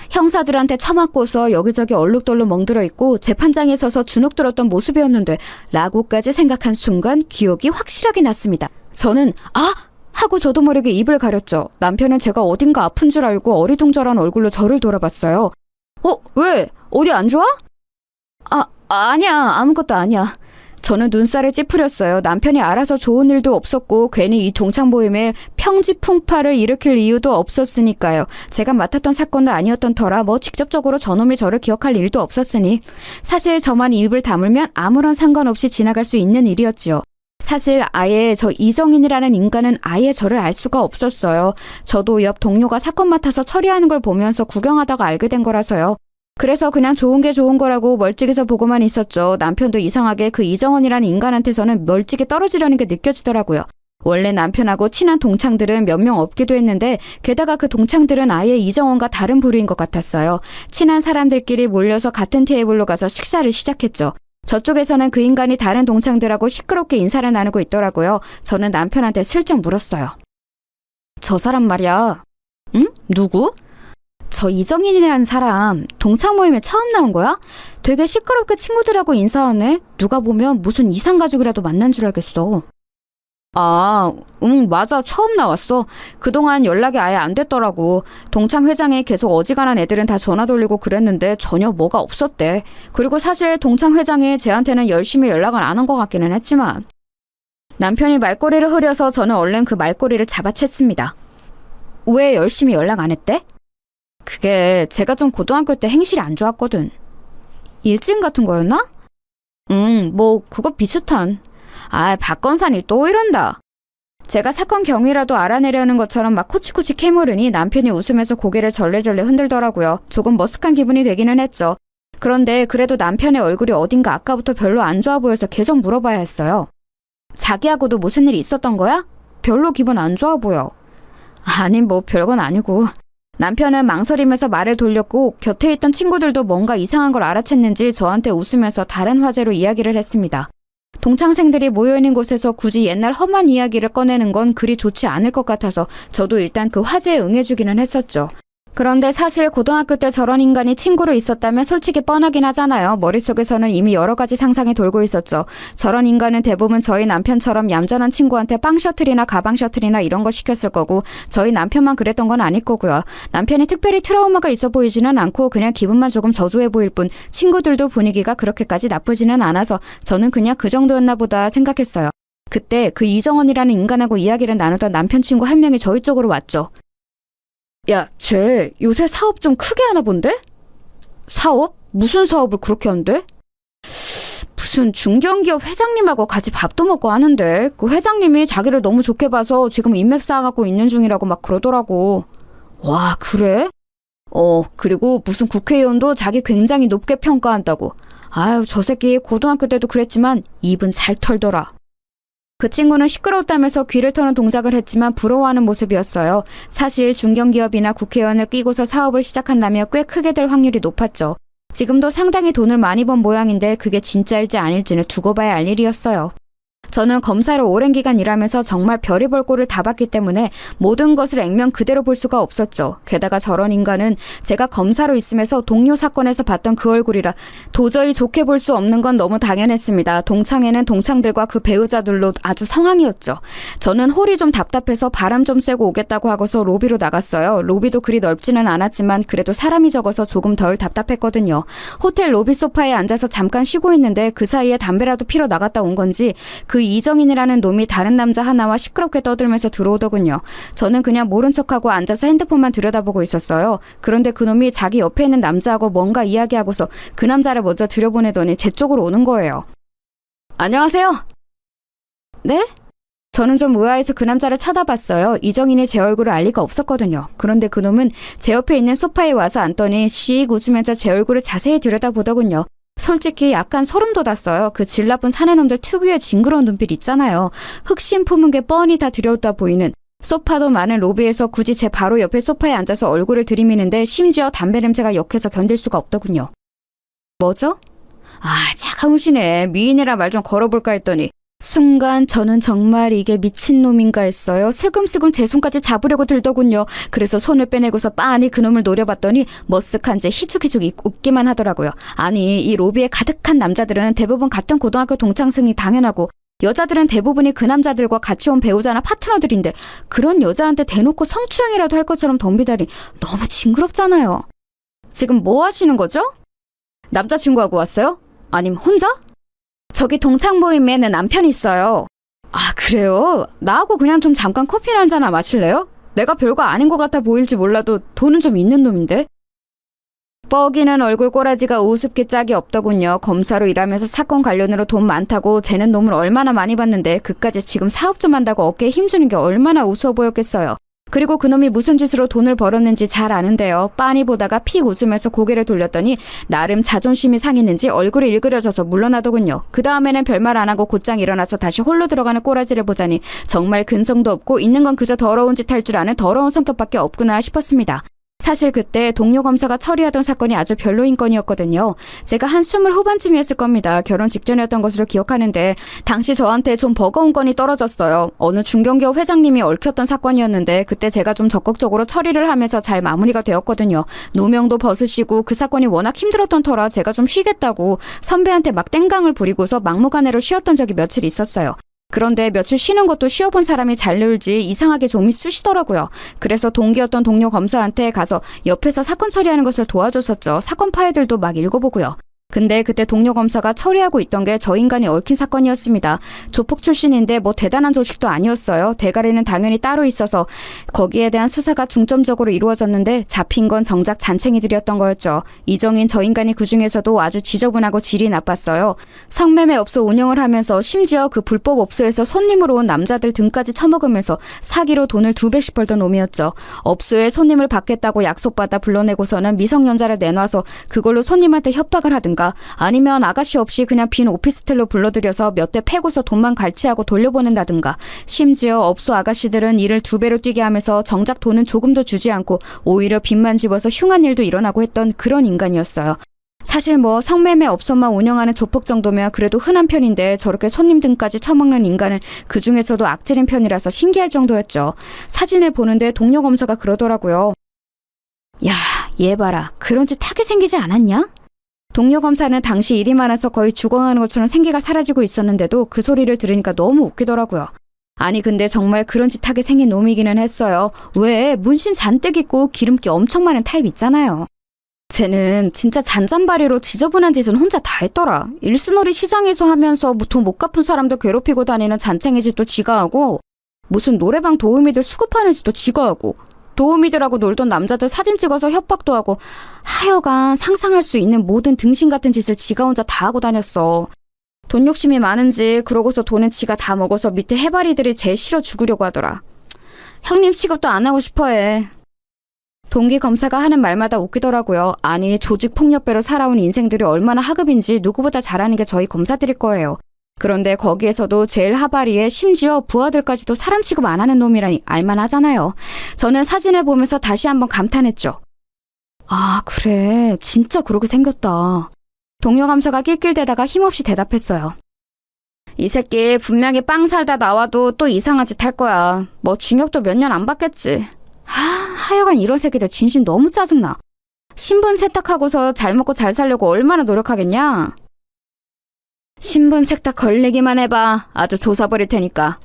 형사들한테 처맞고서 여기저기 얼룩덜룩 멍들어 있고 재판장에 서서 주눅 들었던 모습이었는데 라고까지 생각한 순간 기억이 확실하게 났습니다. 저는 하고 저도 모르게 입을 가렸죠. 남편은 제가 어딘가 아픈 줄 알고 어리둥절한 얼굴로 저를 돌아봤어요. 왜? 어디 안 좋아? 아니야. 아무것도 아니야. 저는 눈살을 찌푸렸어요. 남편이 알아서 좋은 일도 없었고 괜히 이 동창 모임에 평지풍파를 일으킬 이유도 없었으니까요. 제가 맡았던 사건도 아니었던 터라 뭐 직접적으로 저놈이 저를 기억할 일도 없었으니 사실 저만 입을 다물면 아무런 상관없이 지나갈 수 있는 일이었지요. 사실 아예 저 이정인이라는 인간은 아예 저를 알 수가 없었어요. 저도 옆 동료가 사건 맡아서 처리하는 걸 보면서 구경하다가 알게 된 거라서요. 그래서 그냥 좋은 게 좋은 거라고 멀찍이서 보고만 있었죠. 남편도 이상하게 그 이정원이라는 인간한테서는 멀찍이 떨어지려는 게 느껴지더라고요. 원래 남편하고 친한 동창들은 몇 명 없기도 했는데 게다가 그 동창들은 아예 이정원과 다른 부류인 것 같았어요. 친한 사람들끼리 몰려서 같은 테이블로 가서 식사를 시작했죠. 저쪽에서는 그 인간이 다른 동창들하고 시끄럽게 인사를 나누고 있더라고요. 저는 남편한테 슬쩍 물었어요. 저 사람 말이야. 응? 누구? 저 이정인이라는 사람 동창 모임에 처음 나온 거야? 되게 시끄럽게 친구들하고 인사하네. 누가 보면 무슨 이상가족이라도 만난 줄 알겠어. 맞아. 처음 나왔어. 그동안 연락이 아예 안 됐더라고. 동창 회장이 계속 어지간한 애들은 다 전화 돌리고 그랬는데 전혀 뭐가 없었대. 그리고 사실 동창 회장이 쟤한테는 열심히 연락을 안 한 것 같기는 했지만. 남편이 말꼬리를 흐려서 저는 얼른 그 말꼬리를 잡아챘습니다. 왜 열심히 연락 안 했대? 그게 제가 좀 고등학교 때 행실이 안 좋았거든. 일진 같은 거였나? 뭐 그거 비슷한. 박건산이 또 이런다. 제가 사건 경위라도 알아내려는 것처럼 막 코치코치 캐물으니 남편이 웃으면서 고개를 절레절레 흔들더라고요. 조금 머쓱한 기분이 되기는 했죠. 그런데 그래도 남편의 얼굴이 어딘가 아까부터 별로 안 좋아 보여서 계속 물어봐야 했어요. 자기하고도 무슨 일이 있었던 거야? 별로 기분 안 좋아 보여. 아니 뭐 별건 아니고. 남편은 망설이면서 말을 돌렸고 곁에 있던 친구들도 뭔가 이상한 걸 알아챘는지 저한테 웃으면서 다른 화제로 이야기를 했습니다. 동창생들이 모여있는 곳에서 굳이 옛날 험한 이야기를 꺼내는 건 그리 좋지 않을 것 같아서 저도 일단 그 화제에 응해주기는 했었죠. 그런데 사실 고등학교 때 저런 인간이 친구로 있었다면 솔직히 뻔하긴 하잖아요. 머릿속에서는 이미 여러 가지 상상이 돌고 있었죠. 저런 인간은 대부분 저희 남편처럼 얌전한 친구한테 빵 셔틀이나 가방 셔틀이나 이런 거 시켰을 거고 저희 남편만 그랬던 건 아닐 거고요. 남편이 특별히 트라우마가 있어 보이지는 않고 그냥 기분만 조금 저조해 보일 뿐 친구들도 분위기가 그렇게까지 나쁘지는 않아서 저는 그냥 그 정도였나 보다 생각했어요. 그때 그 이정원이라는 인간하고 이야기를 나누던 남편 친구 한 명이 저희 쪽으로 왔죠. 야, 쟤 요새 사업 좀 크게 하나 본데? 사업? 무슨 사업을 그렇게 한대? 무슨 중견기업 회장님하고 같이 밥도 먹고 하는데 그 회장님이 자기를 너무 좋게 봐서 지금 인맥 쌓아가고 있는 중이라고 막 그러더라고. 와, 그래? 그리고 무슨 국회의원도 자기 굉장히 높게 평가한다고. 아유, 저 새끼 고등학교 때도 그랬지만 입은 잘 털더라. 그 친구는 시끄러웠다면서 귀를 터는 동작을 했지만 부러워하는 모습이었어요. 사실 중견기업이나 국회의원을 끼고서 사업을 시작한다면 꽤 크게 될 확률이 높았죠. 지금도 상당히 돈을 많이 번 모양인데 그게 진짜일지 아닐지는 두고 봐야 알 일이었어요. 저는 검사로 오랜 기간 일하면서 정말 별의별 꼴을 다 봤기 때문에 모든 것을 액면 그대로 볼 수가 없었죠. 게다가 저런 인간은 제가 검사로 있으면서 동료 사건에서 봤던 그 얼굴이라 도저히 좋게 볼 수 없는 건 너무 당연했습니다. 동창회는 동창들과 그 배우자들로 아주 성황이었죠. 저는 홀이 좀 답답해서 바람 좀 쐬고 오겠다고 하고서 로비로 나갔어요. 로비도 그리 넓지는 않았지만 그래도 사람이 적어서 조금 덜 답답했거든요. 호텔 로비 소파에 앉아서 잠깐 쉬고 있는데 그 사이에 담배라도 피러 나갔다 온 건지 그 이정인이라는 놈이 다른 남자 하나와 시끄럽게 떠들면서 들어오더군요. 저는 그냥 모른 척하고 앉아서 핸드폰만 들여다보고 있었어요. 그런데 그 놈이 자기 옆에 있는 남자하고 뭔가 이야기하고서 그 남자를 먼저 들여보내더니 제 쪽으로 오는 거예요. 안녕하세요. 네? 저는 좀 의아해서 그 남자를 쳐다봤어요. 이정인이 제 얼굴을 알 리가 없었거든요. 그런데 그 놈은 제 옆에 있는 소파에 와서 앉더니 씩 웃으면서 제 얼굴을 자세히 들여다보더군요. 솔직히 약간 소름 돋았어요. 그 질 나쁜 사내놈들 특유의 징그러운 눈빛 있잖아요. 흑심 품은 게 뻔히 다 들여다 보이는. 소파도 많은 로비에서 굳이 제 바로 옆에 소파에 앉아서 얼굴을 들이미는데 심지어 담배 냄새가 역해서 견딜 수가 없더군요. 뭐죠? 차가우시네. 미인이라 말 좀 걸어볼까 했더니 순간 저는 정말 이게 미친놈인가 했어요. 슬금슬금 제 손까지 잡으려고 들더군요. 그래서 손을 빼내고서 빤히 그놈을 노려봤더니 머쓱한 채 희죽희죽 웃기만 하더라고요. 아니, 이 로비에 가득한 남자들은 대부분 같은 고등학교 동창생이 당연하고 여자들은 대부분이 그 남자들과 같이 온 배우자나 파트너들인데 그런 여자한테 대놓고 성추행이라도 할 것처럼 덤비다니 너무 징그럽잖아요. 지금 뭐 하시는 거죠? 남자친구하고 왔어요? 아님 혼자? 저기 동창 모임에는 남편이 있어요. 그래요? 나하고 그냥 좀 잠깐 커피나 한잔 마실래요? 내가 별거 아닌 것 같아 보일지 몰라도 돈은 좀 있는 놈인데. 뻐기는 얼굴 꼬라지가 우습게 짝이 없더군요. 검사로 일하면서 사건 관련으로 돈 많다고 쟤는 놈을 얼마나 많이 봤는데 그까지 지금 사업 좀 한다고 어깨에 힘주는 게 얼마나 우스워 보였겠어요. 그리고 그놈이 무슨 짓으로 돈을 벌었는지 잘 아는데요. 빤히 보다가 픽 웃으면서 고개를 돌렸더니 나름 자존심이 상했는지 얼굴이 일그러져서 물러나더군요. 그 다음에는 별말 안 하고 곧장 일어나서 다시 홀로 들어가는 꼬라지를 보자니 정말 근성도 없고 있는 건 그저 더러운 짓 할 줄 아는 더러운 성격밖에 없구나 싶었습니다. 사실 그때 동료 검사가 처리하던 사건이 아주 별로인 건이었거든요. 제가 한 20 후반쯤이었을 겁니다. 결혼 직전이었던 것으로 기억하는데 당시 저한테 좀 버거운 건이 떨어졌어요. 어느 중견기업 회장님이 얽혔던 사건이었는데 그때 제가 좀 적극적으로 처리를 하면서 잘 마무리가 되었거든요. 누명도 벗으시고 그 사건이 워낙 힘들었던 터라 제가 좀 쉬겠다고 선배한테 막 땡강을 부리고서 막무가내로 쉬었던 적이 며칠 있었어요. 그런데 며칠 쉬는 것도 쉬어본 사람이 잘 늘지 이상하게 좀이 쑤시더라고요. 그래서 동기였던 동료 검사한테 가서 옆에서 사건 처리하는 것을 도와줬었죠. 사건 파일들도 막 읽어보고요. 근데 그때 동료 검사가 처리하고 있던 게 저 인간이 얽힌 사건이었습니다. 조폭 출신인데 뭐 대단한 조직도 아니었어요. 대가리는 당연히 따로 있어서 거기에 대한 수사가 중점적으로 이루어졌는데 잡힌 건 정작 잔챙이들이었던 거였죠. 이정인 저 인간이 그중에서도 아주 지저분하고 질이 나빴어요. 성매매 업소 운영을 하면서 심지어 그 불법 업소에서 손님으로 온 남자들 등까지 처먹으면서 사기로 돈을 2배씩 벌던 놈이었죠. 업소에 손님을 받겠다고 약속받아 불러내고서는 미성년자를 내놔서 그걸로 손님한테 협박을 하든가 아니면 아가씨 없이 그냥 빈 오피스텔로 불러들여서 몇 대 패고서 돈만 갈취하고 돌려보낸다든가 심지어 업소 아가씨들은 일을 2배로 뛰게 하면서 정작 돈은 조금도 주지 않고 오히려 빚만 집어서 흉한 일도 일어나고 했던 그런 인간이었어요. 사실 뭐 성매매 업소만 운영하는 조폭 정도면 그래도 흔한 편인데 저렇게 손님 등까지 처먹는 인간은 그중에서도 악질인 편이라서 신기할 정도였죠. 사진을 보는데 동료 검사가 그러더라고요. 야, 얘 봐라. 그런 짓 하게 생기지 않았냐? 동료 검사는 당시 일이 많아서 거의 죽어가는 것처럼 생기가 사라지고 있었는데도 그 소리를 들으니까 너무 웃기더라고요. 아니 근데 정말 그런 짓 하게 생긴 놈이기는 했어요. 왜 문신 잔뜩 있고 기름기 엄청 많은 타입 있잖아요. 쟤는 진짜 잔잔바리로 지저분한 짓은 혼자 다 했더라. 일스놀이 시장에서 하면서 돈 못 갚은 사람들 괴롭히고 다니는 잔챙이 짓도 지가 하고 무슨 노래방 도우미들 수급하는 짓도 지가 하고 도우미들하고 놀던 남자들 사진 찍어서 협박도 하고 하여간 상상할 수 있는 모든 등신 같은 짓을 지가 혼자 다 하고 다녔어. 돈 욕심이 많은지 그러고서 돈은 지가 다 먹어서 밑에 해바리들이 제일 싫어 죽으려고 하더라. 형님 취급도 안 하고 싶어해. 동기 검사가 하는 말마다 웃기더라고요. 아니 조직 폭력배로 살아온 인생들이 얼마나 하급인지 누구보다 잘 아는 게 저희 검사들일 거예요. 그런데 거기에서도 제일 하바리에 심지어 부하들까지도 사람 취급 안 하는 놈이라니 알만하잖아요. 저는 사진을 보면서 다시 한번 감탄했죠. 아 그래 진짜 그러게 생겼다. 동료 감사가 낄낄대다가 힘없이 대답했어요. 이 새끼 분명히 빵 살다 나와도 또 이상한 짓 할 거야. 뭐 징역도 몇 년 안 받겠지. 하여간 이런 새끼들 진심 너무 짜증나. 신분 세탁하고서 잘 먹고 잘 살려고 얼마나 노력하겠냐? 신분 세탁 걸리기만 해봐. 아주 조사 버릴 테니까.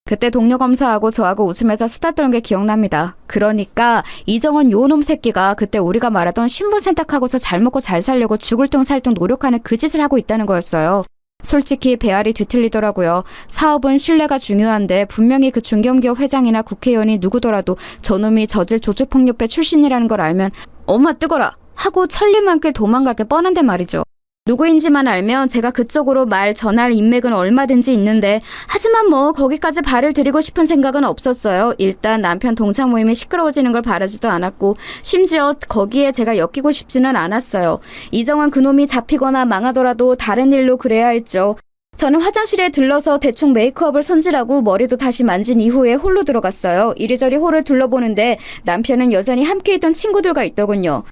그때 동료 검사하고 저하고 웃으면서 수다 떠는 게 기억납니다. 그러니까 이정원 요놈 새끼가 그때 우리가 말하던 신분 세탁하고서 잘 먹고 잘 살려고 죽을 둥 살 둥 노력하는 그 짓을 하고 있다는 거였어요. 솔직히 배알이 뒤틀리더라고요. 사업은 신뢰가 중요한데 분명히 그 중견기업 회장이나 국회의원이 누구더라도 저놈이 저질 조직폭력배 출신이라는 걸 알면 엄마 뜨거라 하고 천리만께 도망갈 게 뻔한데 말이죠. 누구인지만 알면 제가 그쪽으로 말 전할 인맥은 얼마든지 있는데 하지만 뭐 거기까지 발을 들이고 싶은 생각은 없었어요. 일단 남편 동창 모임이 시끄러워지는 걸 바라지도 않았고 심지어 거기에 제가 엮이고 싶지는 않았어요. 이정원 그놈이 잡히거나 망하더라도 다른 일로 그래야 했죠. 저는 화장실에 들러서 대충 메이크업을 손질하고 머리도 다시 만진 이후에 홀로 들어갔어요. 이리저리 홀을 둘러보는데 남편은 여전히 함께 있던 친구들과 있더군요.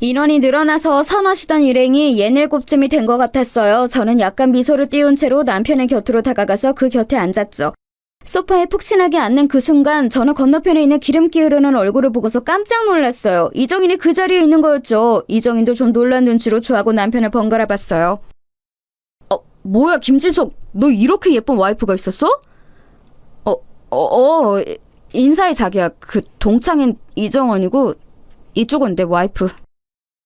인원이 늘어나서 서너시던 일행이 67쯤이 된 것 같았어요. 저는 약간 미소를 띄운 채로 남편의 곁으로 다가가서 그 곁에 앉았죠. 소파에 푹신하게 앉는 그 순간 저는 건너편에 있는 기름기 흐르는 얼굴을 보고서 깜짝 놀랐어요. 이정인이 그 자리에 있는 거였죠. 이정인도 좀 놀란 눈치로 저하고 남편을 번갈아 봤어요. 뭐야 김진석, 너 이렇게 예쁜 와이프가 있었어? 인사해 자기야. 그 동창인 이정원이고 이쪽은 내 와이프.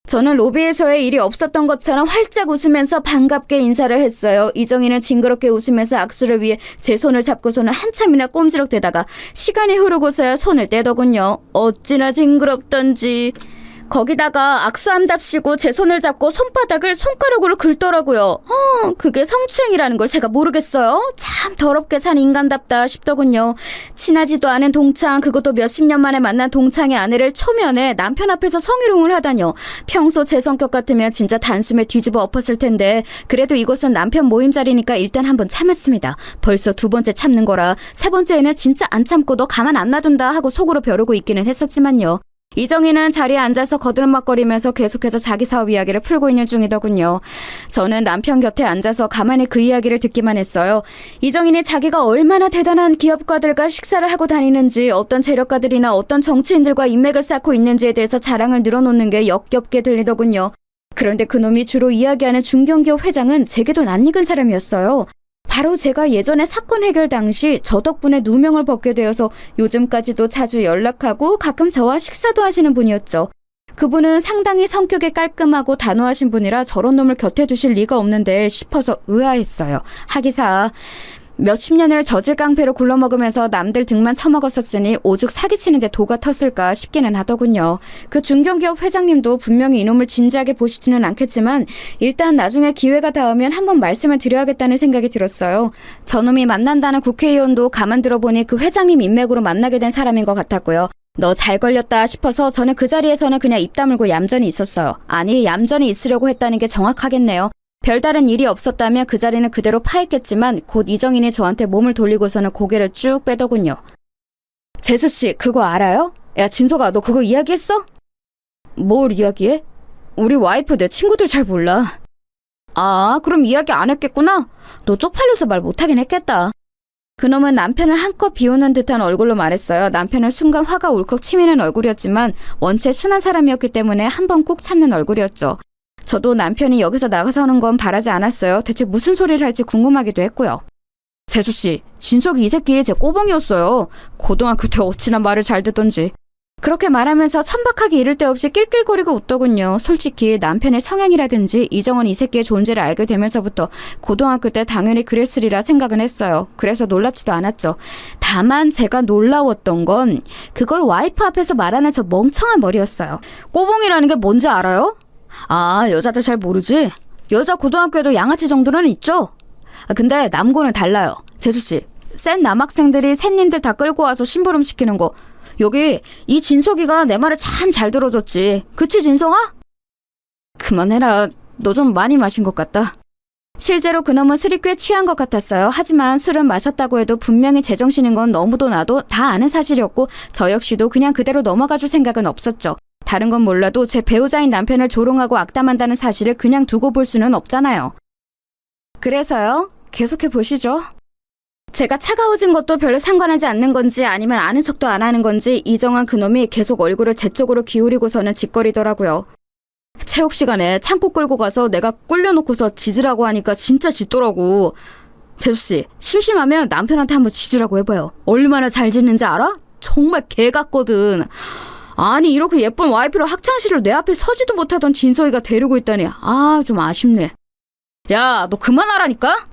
저는 로비에서의 일이 없었던 것처럼 활짝 웃으면서 반갑게 인사를 했어요. 이정희는 징그럽게 웃으면서 악수를 위해 제 손을 잡고서는 한참이나 꼼지락대다가 시간이 흐르고서야 손을 떼더군요. 어찌나 징그럽던지. 거기다가 악수함답시고 제 손을 잡고 손바닥을 손가락으로 긁더라고요. 그게 성추행이라는 걸 제가 모르겠어요? 참 더럽게 산 인간답다 싶더군요. 친하지도 않은 동창, 그것도 몇십 년 만에 만난 동창의 아내를 초면에 남편 앞에서 성희롱을 하다뇨. 평소 제 성격 같으면 진짜 단숨에 뒤집어 엎었을 텐데 그래도 이곳은 남편 모임 자리니까 일단 한번 참았습니다. 벌써 두 번째 참는 거라 세 번째에는 진짜 안 참고 너 가만 안 놔둔다 하고 속으로 벼르고 있기는 했었지만요. 이정희는 자리에 앉아서 거들먹거리면서 계속해서 자기 사업 이야기를 풀고 있는 중이더군요. 저는 남편 곁에 앉아서 가만히 그 이야기를 듣기만 했어요. 이정희는 자기가 얼마나 대단한 기업가들과 식사를 하고 다니는지, 어떤 재력가들이나 어떤 정치인들과 인맥을 쌓고 있는지에 대해서 자랑을 늘어놓는 게 역겹게 들리더군요. 그런데 그놈이 주로 이야기하는 중견기업 회장은 제게도 낯익은 사람이었어요. 바로 제가 예전에 사건 해결 당시 저 덕분에 누명을 벗게 되어서 요즘까지도 자주 연락하고 가끔 저와 식사도 하시는 분이었죠. 그분은 상당히 성격이 깔끔하고 단호하신 분이라 저런 놈을 곁에 두실 리가 없는데 싶어서 의아했어요. 하기사 몇십 년을 저질깡패로 굴러먹으면서 남들 등만 처먹었었으니 오죽 사기치는데 도가 텄을까 싶기는 하더군요. 그 중견기업 회장님도 분명히 이놈을 진지하게 보시지는 않겠지만 일단 나중에 기회가 닿으면 한번 말씀을 드려야겠다는 생각이 들었어요. 저놈이 만난다는 국회의원도 가만 들어보니 그 회장님 인맥으로 만나게 된 사람인 것 같았고요. 너 잘 걸렸다 싶어서 저는 그 자리에서는 그냥 입 다물고 얌전히 있었어요. 아니, 얌전히 있으려고 했다는 게 정확하겠네요. 별다른 일이 없었다면 그 자리는 그대로 파했겠지만 곧 이정인이 저한테 몸을 돌리고서는 고개를 쭉 빼더군요. 재수씨, 그거 알아요? 야, 진석아, 너 그거 이야기했어? 뭘 이야기해? 우리 와이프 내 친구들 잘 몰라. 아, 그럼 이야기 안 했겠구나? 너 쪽팔려서 말 못하긴 했겠다. 그놈은 남편을 한껏 비우는 듯한 얼굴로 말했어요. 남편은 순간 화가 울컥 치미는 얼굴이었지만 원체 순한 사람이었기 때문에 한 번 꾹 참는 얼굴이었죠. 저도 남편이 여기서 나가서는 건 바라지 않았어요. 대체 무슨 소리를 할지 궁금하기도 했고요. 재수씨, 진석이 이 새끼 제 꼬봉이었어요. 고등학교 때 어찌나 말을 잘 듣던지. 그렇게 말하면서 천박하게 이를 데 없이 낄낄거리고 웃더군요. 솔직히 남편의 성향이라든지 이정원 이 새끼의 존재를 알게 되면서부터 고등학교 때 당연히 그랬으리라 생각은 했어요. 그래서 놀랍지도 않았죠. 다만 제가 놀라웠던 건 그걸 와이프 앞에서 말하는 저 멍청한 머리였어요. 꼬봉이라는 게 뭔지 알아요? 아, 여자들 잘 모르지? 여자 고등학교에도 양아치 정도는 있죠? 근데 남고는 달라요. 재수씨, 센 남학생들이 샌님들 다 끌고 와서 심부름 시키는 거, 여기 이 진석이가 내 말을 참 잘 들어줬지. 그치 진성아? 그만해라. 너 좀 많이 마신 것 같다. 실제로 그놈은 술이 꽤 취한 것 같았어요. 하지만 술은 마셨다고 해도 분명히 제정신인 건 너무도 나도 다 아는 사실이었고 저 역시도 그냥 그대로 넘어가줄 생각은 없었죠. 다른 건 몰라도 제 배우자인 남편을 조롱하고 악담한다는 사실을 그냥 두고 볼 수는 없잖아요. 그래서요. 계속해 보시죠. 제가 차가워진 것도 별로 상관하지 않는 건지 아니면 아는 척도 안 하는 건지 이정환 그놈이 계속 얼굴을 제 쪽으로 기울이고서는 짓거리더라고요. 체육 시간에 창고 끌고 가서 내가 꿀려놓고서 짖으라고 하니까 진짜 짖더라고. 재수씨, 심심하면 남편한테 한번 짖으라고 해봐요. 얼마나 잘 짖는지 알아? 정말 개 같거든. 아니 이렇게 예쁜 와이프를 학창시절 내 앞에 서지도 못하던 진서이가 데리고 있다니 좀 아쉽네. 야, 너 그만하라니까?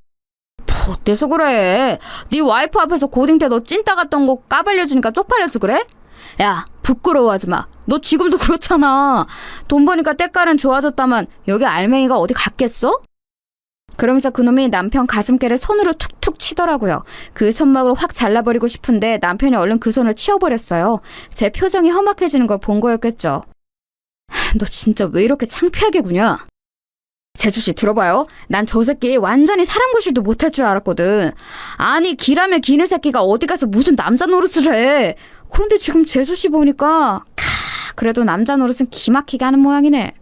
어때서 그래? 네 와이프 앞에서 고딩 때 너 찐따 같던 거 까발려주니까 쪽팔려서 그래? 야, 부끄러워하지 마. 너 지금도 그렇잖아. 돈 버니까 때깔은 좋아졌다만 여기 알맹이가 어디 갔겠어? 그러면서 그놈이 남편 가슴께를 손으로 툭툭 치더라고요. 그 손목을 확 잘라버리고 싶은데 남편이 얼른 그 손을 치워버렸어요. 제 표정이 험악해지는 걸 본 거였겠죠. 너 진짜 왜 이렇게 창피하게 구냐? 재수씨 들어봐요. 난 저 새끼 완전히 사람 구실도 못할 줄 알았거든. 아니 기라면 기는 새끼가 어디 가서 무슨 남자 노릇을 해. 그런데 지금 재수씨 보니까 그래도 남자 노릇은 기막히게 하는 모양이네.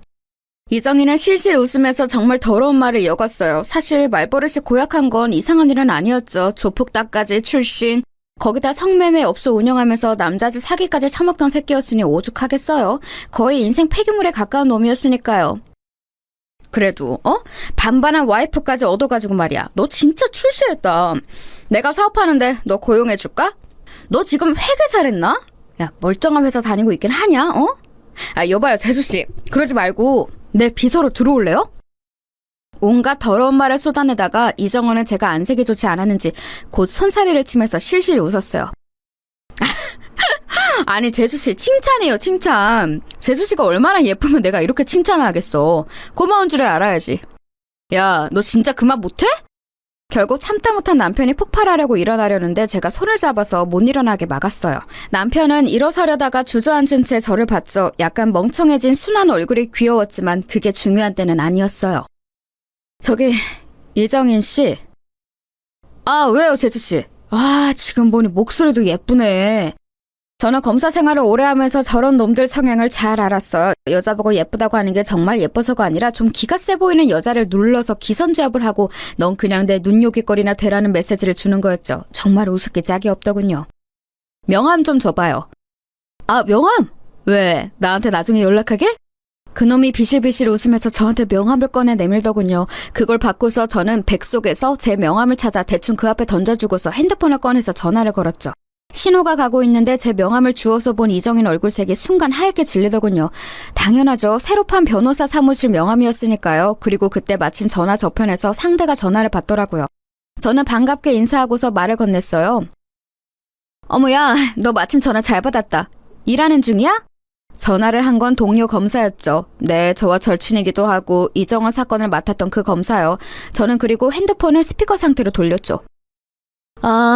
이정희는 실실 웃으면서 정말 더러운 말을 이어갔어요. 사실 말버릇이 고약한 건 이상한 일은 아니었죠. 조폭따까지 출신, 거기다 성매매 업소 운영하면서 남자들 사기까지 처먹던 새끼였으니 오죽하겠어요. 거의 인생 폐기물에 가까운 놈이었으니까요. 그래도 반반한 와이프까지 얻어가지고 말이야. 너 진짜 출세했다. 내가 사업하는데 너 고용해줄까? 너 지금 회계사랬나? 야, 멀쩡한 회사 다니고 있긴 하냐? 여봐요 재수씨, 그러지 말고 내 비서로 들어올래요? 온갖 더러운 말을 쏟아내다가 이정원은 제가 안색이 좋지 않았는지 곧 손사래를 치면서 실실 웃었어요. 아니 재수씨 칭찬이에요, 칭찬. 재수씨가 얼마나 예쁘면 내가 이렇게 칭찬을 하겠어. 고마운 줄을 알아야지. 야, 너 진짜 그만 못해? 결국 참다 못한 남편이 폭발하려고 일어나려는데 제가 손을 잡아서 못 일어나게 막았어요. 남편은 일어서려다가 주저앉은 채 저를 봤죠. 약간 멍청해진 순한 얼굴이 귀여웠지만 그게 중요한 때는 아니었어요. 저기 이정인 씨. 왜요 재수씨? 지금 보니 목소리도 예쁘네. 저는 검사 생활을 오래 하면서 저런 놈들 성향을 잘 알았어요. 여자 보고 예쁘다고 하는 게 정말 예뻐서가 아니라 좀 기가 세 보이는 여자를 눌러서 기선제압을 하고 넌 그냥 내 눈요깃거리나 되라는 메시지를 주는 거였죠. 정말 우습게 짝이 없더군요. 명함 좀 줘봐요. 명함? 왜? 나한테 나중에 연락하게? 그놈이 비실비실 웃으면서 저한테 명함을 꺼내 내밀더군요. 그걸 받고서 저는 백 속에서 제 명함을 찾아 대충 그 앞에 던져주고서 핸드폰을 꺼내서 전화를 걸었죠. 신호가 가고 있는데 제 명함을 주워서 본 이정인 얼굴색이 순간 하얗게 질리더군요. 당연하죠. 새로 판 변호사 사무실 명함이었으니까요. 그리고 그때 마침 전화 저편에서 상대가 전화를 받더라고요. 저는 반갑게 인사하고서 말을 건넸어요. 어머야, 너 마침 전화 잘 받았다. 일하는 중이야? 전화를 한 건 동료 검사였죠. 네, 저와 절친이기도 하고 이정원 사건을 맡았던 그 검사요. 저는 그리고 핸드폰을 스피커 상태로 돌렸죠.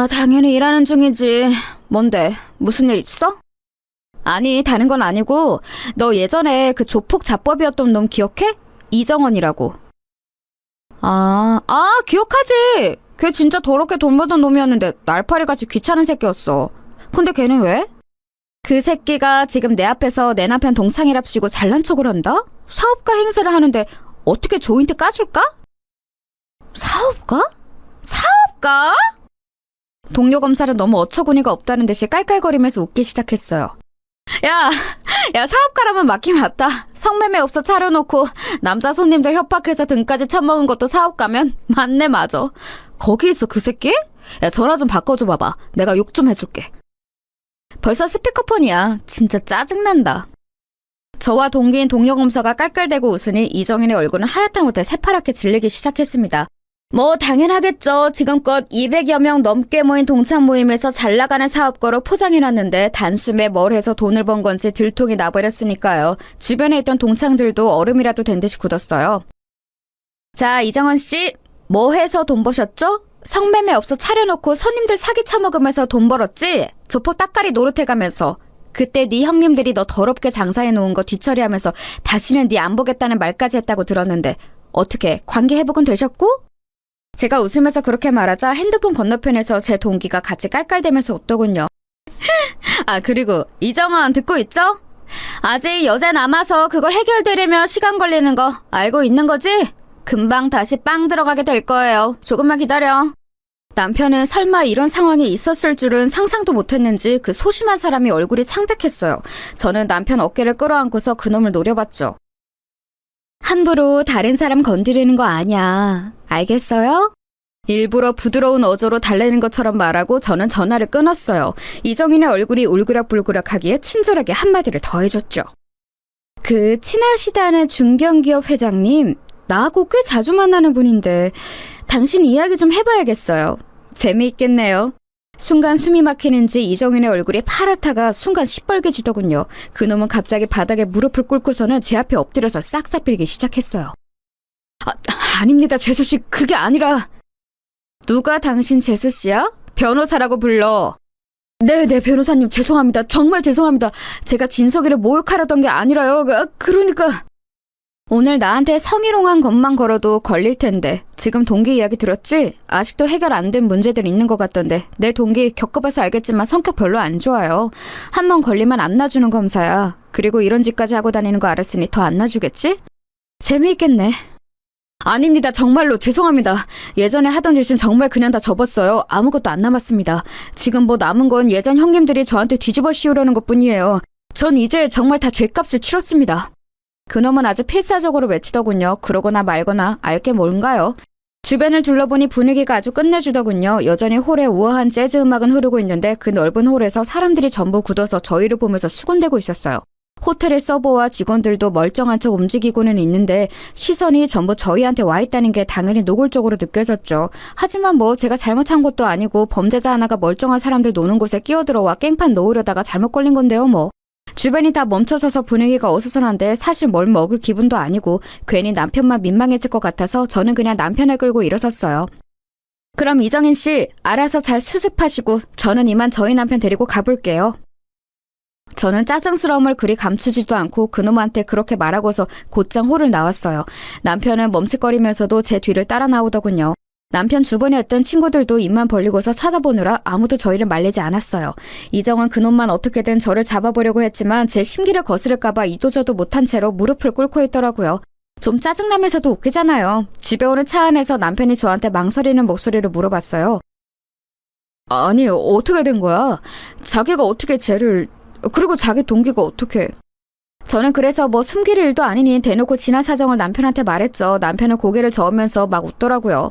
당연히 일하는 중이지. 뭔데? 무슨 일 있어? 아니, 다른 건 아니고 너 예전에 그 조폭 자법이었던 놈 기억해? 이정원이라고. 기억하지. 걔 진짜 더럽게 돈 벌던 놈이었는데 날파리같이 귀찮은 새끼였어. 근데 걔는 왜? 그 새끼가 지금 내 앞에서 내 남편 동창이랍시고 잘난 척을 한다? 사업가 행세를 하는데 어떻게 조인트 까줄까? 사업가? 사업가? 동료 검사는 너무 어처구니가 없다는 듯이 깔깔거리면서 웃기 시작했어요. 야, 사업가라면 맞긴 맞다. 성매매 업소 차려놓고 남자 손님들 협박해서 등까지 쳐먹은 것도 사업가면 맞네, 맞아. 거기 있어 그 새끼? 야, 전화 좀 바꿔줘 봐봐. 내가 욕 좀 해줄게. 벌써 스피커폰이야. 진짜 짜증난다. 저와 동기인 동료 검사가 깔깔대고 웃으니 이정인의 얼굴은 하얗다못해 새파랗게 질리기 시작했습니다. 뭐 당연하겠죠. 지금껏 200여 명 넘게 모인 동창 모임에서 잘 나가는 사업가로 포장해놨는데 단숨에 뭘 해서 돈을 번 건지 들통이 나버렸으니까요. 주변에 있던 동창들도 얼음이라도 된 듯이 굳었어요. 자, 이정원 씨, 뭐 해서 돈 버셨죠? 성매매 업소 차려놓고 손님들 사기 쳐먹으면서 돈 벌었지? 조폭 따까리 노릇해가면서. 그때 네 형님들이 너 더럽게 장사해놓은 거 뒤처리하면서 다시는 네 안 보겠다는 말까지 했다고 들었는데 어떻게 관계 회복은 되셨고? 제가 웃으면서 그렇게 말하자 핸드폰 건너편에서 제 동기가 같이 깔깔대면서 웃더군요. 그리고 이정원 듣고 있죠? 아직 여자 남아서 그걸 해결되려면 시간 걸리는 거 알고 있는 거지? 금방 다시 빵 들어가게 될 거예요. 조금만 기다려. 남편은 설마 이런 상황이 있었을 줄은 상상도 못했는지 그 소심한 사람이 얼굴이 창백했어요. 저는 남편 어깨를 끌어안고서 그놈을 노려봤죠. 함부로 다른 사람 건드리는 거 아니야. 알겠어요? 일부러 부드러운 어조로 달래는 것처럼 말하고 저는 전화를 끊었어요. 이정인의 얼굴이 울그락불그락하기에 친절하게 한마디를 더해줬죠. 그 친하시다는 중견기업 회장님, 나하고 꽤 자주 만나는 분인데 당신 이야기 좀 해봐야겠어요. 재미있겠네요. 순간 숨이 막히는지 이정인의 얼굴이 파랗다가 순간 시뻘개지더군요. 그놈은 갑자기 바닥에 무릎을 꿇고서는 제 앞에 엎드려서 싹싹 빌기 시작했어요. 아닙니다, 재수씨. 그게 아니라... 누가 당신 재수씨야? 변호사라고 불러. 네, 변호사님 죄송합니다. 정말 죄송합니다. 제가 진석이를 모욕하려던 게 아니라요. 그러니까... 오늘 나한테 성희롱한 것만 걸어도 걸릴 텐데 지금 동기 이야기 들었지? 아직도 해결 안 된 문제들 있는 것 같던데 내 동기 겪어봐서 알겠지만 성격 별로 안 좋아요. 한 번 걸리면 안 놔주는 검사야. 그리고 이런 짓까지 하고 다니는 거 알았으니 더 안 놔주겠지? 재미있겠네. 아닙니다. 정말로 죄송합니다. 예전에 하던 짓은 정말 그냥 다 접었어요. 아무것도 안 남았습니다. 지금 뭐 남은 건 예전 형님들이 저한테 뒤집어 씌우려는 것뿐이에요. 전 이제 정말 다 죗값을 치렀습니다. 그놈은 아주 필사적으로 외치더군요. 그러거나 말거나 알게 뭔가요? 주변을 둘러보니 분위기가 아주 끝내주더군요. 여전히 홀에 우아한 재즈 음악은 흐르고 있는데 그 넓은 홀에서 사람들이 전부 굳어서 저희를 보면서 수군대고 있었어요. 호텔의 서버와 직원들도 멀쩡한 척 움직이고는 있는데 시선이 전부 저희한테 와 있다는 게 당연히 노골적으로 느껴졌죠. 하지만 뭐 제가 잘못한 것도 아니고 범죄자 하나가 멀쩡한 사람들 노는 곳에 끼어들어와 깽판 놓으려다가 잘못 걸린 건데요 뭐. 주변이 다 멈춰서서 분위기가 어수선한데 사실 뭘 먹을 기분도 아니고 괜히 남편만 민망해질 것 같아서 저는 그냥 남편을 끌고 일어섰어요. 그럼 이정인 씨, 알아서 잘 수습하시고 저는 이만 저희 남편 데리고 가볼게요. 저는 짜증스러움을 그리 감추지도 않고 그놈한테 그렇게 말하고서 곧장 홀을 나왔어요. 남편은 멈칫거리면서도 제 뒤를 따라 나오더군요. 남편 주변에 있던 친구들도 입만 벌리고서 쳐다보느라 아무도 저희를 말리지 않았어요. 이정은 그놈만 어떻게든 저를 잡아보려고 했지만 제 심기를 거스를까봐 이도저도 못한 채로 무릎을 꿇고 있더라고요. 좀 짜증나면서도 웃기잖아요. 집에 오는 차 안에서 남편이 저한테 망설이는 목소리로 물어봤어요. 아니, 어떻게 된 거야? 자기가 어떻게 쟤를... 그리고 자기 동기가 어떻게... 저는 그래서 뭐 숨길 일도 아니니 대놓고 지난 사정을 남편한테 말했죠. 남편은 고개를 저으면서 막 웃더라고요.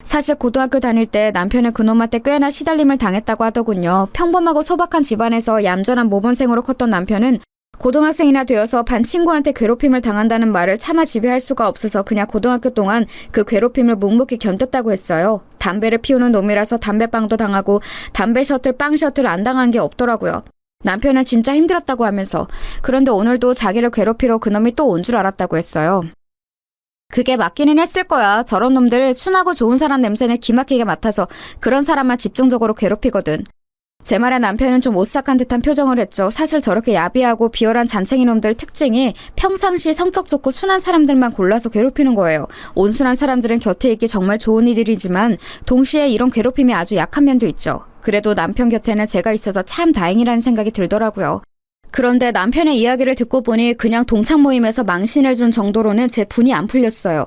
사실 고등학교 다닐 때 남편은 그놈한테 꽤나 시달림을 당했다고 하더군요. 평범하고 소박한 집안에서 얌전한 모범생으로 컸던 남편은 고등학생이나 되어서 반 친구한테 괴롭힘을 당한다는 말을 차마 지배할 수가 없어서 그냥 고등학교 동안 그 괴롭힘을 묵묵히 견뎠다고 했어요. 담배를 피우는 놈이라서 담배빵도 당하고 담배 셔틀, 빵 셔틀 안 당한 게 없더라고요. 남편은 진짜 힘들었다고 하면서. 그런데 오늘도 자기를 괴롭히러 그놈이 또 온 줄 알았다고 했어요. 그게 맞기는 했을 거야. 저런 놈들 순하고 좋은 사람 냄새는 기막히게 맡아서 그런 사람만 집중적으로 괴롭히거든. 제 말에 남편은 좀 오싹한 듯한 표정을 했죠. 사실 저렇게 야비하고 비열한 잔챙이 놈들 특징이 평상시 성격 좋고 순한 사람들만 골라서 괴롭히는 거예요. 온순한 사람들은 곁에 있기 정말 좋은 이들이지만 동시에 이런 괴롭힘이 아주 약한 면도 있죠. 그래도 남편 곁에는 제가 있어서 참 다행이라는 생각이 들더라고요. 그런데 남편의 이야기를 듣고 보니 그냥 동창 모임에서 망신을 준 정도로는 제 분이 안 풀렸어요.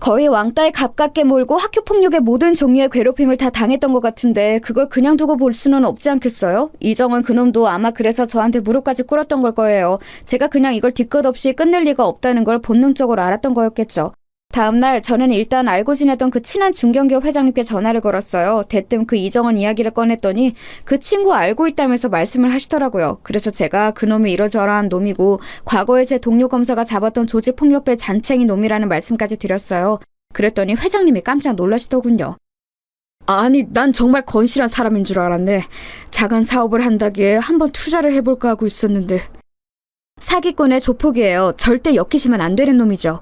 거의 왕따에 가깝게 몰고 학교폭력의 모든 종류의 괴롭힘을 다 당했던 것 같은데 그걸 그냥 두고 볼 수는 없지 않겠어요? 이정은 그놈도 아마 그래서 저한테 무릎까지 꿇었던 걸 거예요. 제가 그냥 이걸 뒤끝없이 끝낼 리가 없다는 걸 본능적으로 알았던 거였겠죠. 다음날 저는 일단 알고 지내던 그 친한 중견기업 회장님께 전화를 걸었어요. 대뜸 그 이정은 이야기를 꺼냈더니 그 친구 알고 있다면서 말씀을 하시더라고요. 그래서 제가 그놈이 이러저러한 놈이고 과거에 제 동료 검사가 잡았던 조직폭력배 잔챙이 놈이라는 말씀까지 드렸어요. 그랬더니 회장님이 깜짝 놀라시더군요. 아니, 난 정말 건실한 사람인 줄 알았네. 작은 사업을 한다기에 한번 투자를 해볼까 하고 있었는데. 사기꾼의 조폭이에요. 절대 엮이시면 안 되는 놈이죠.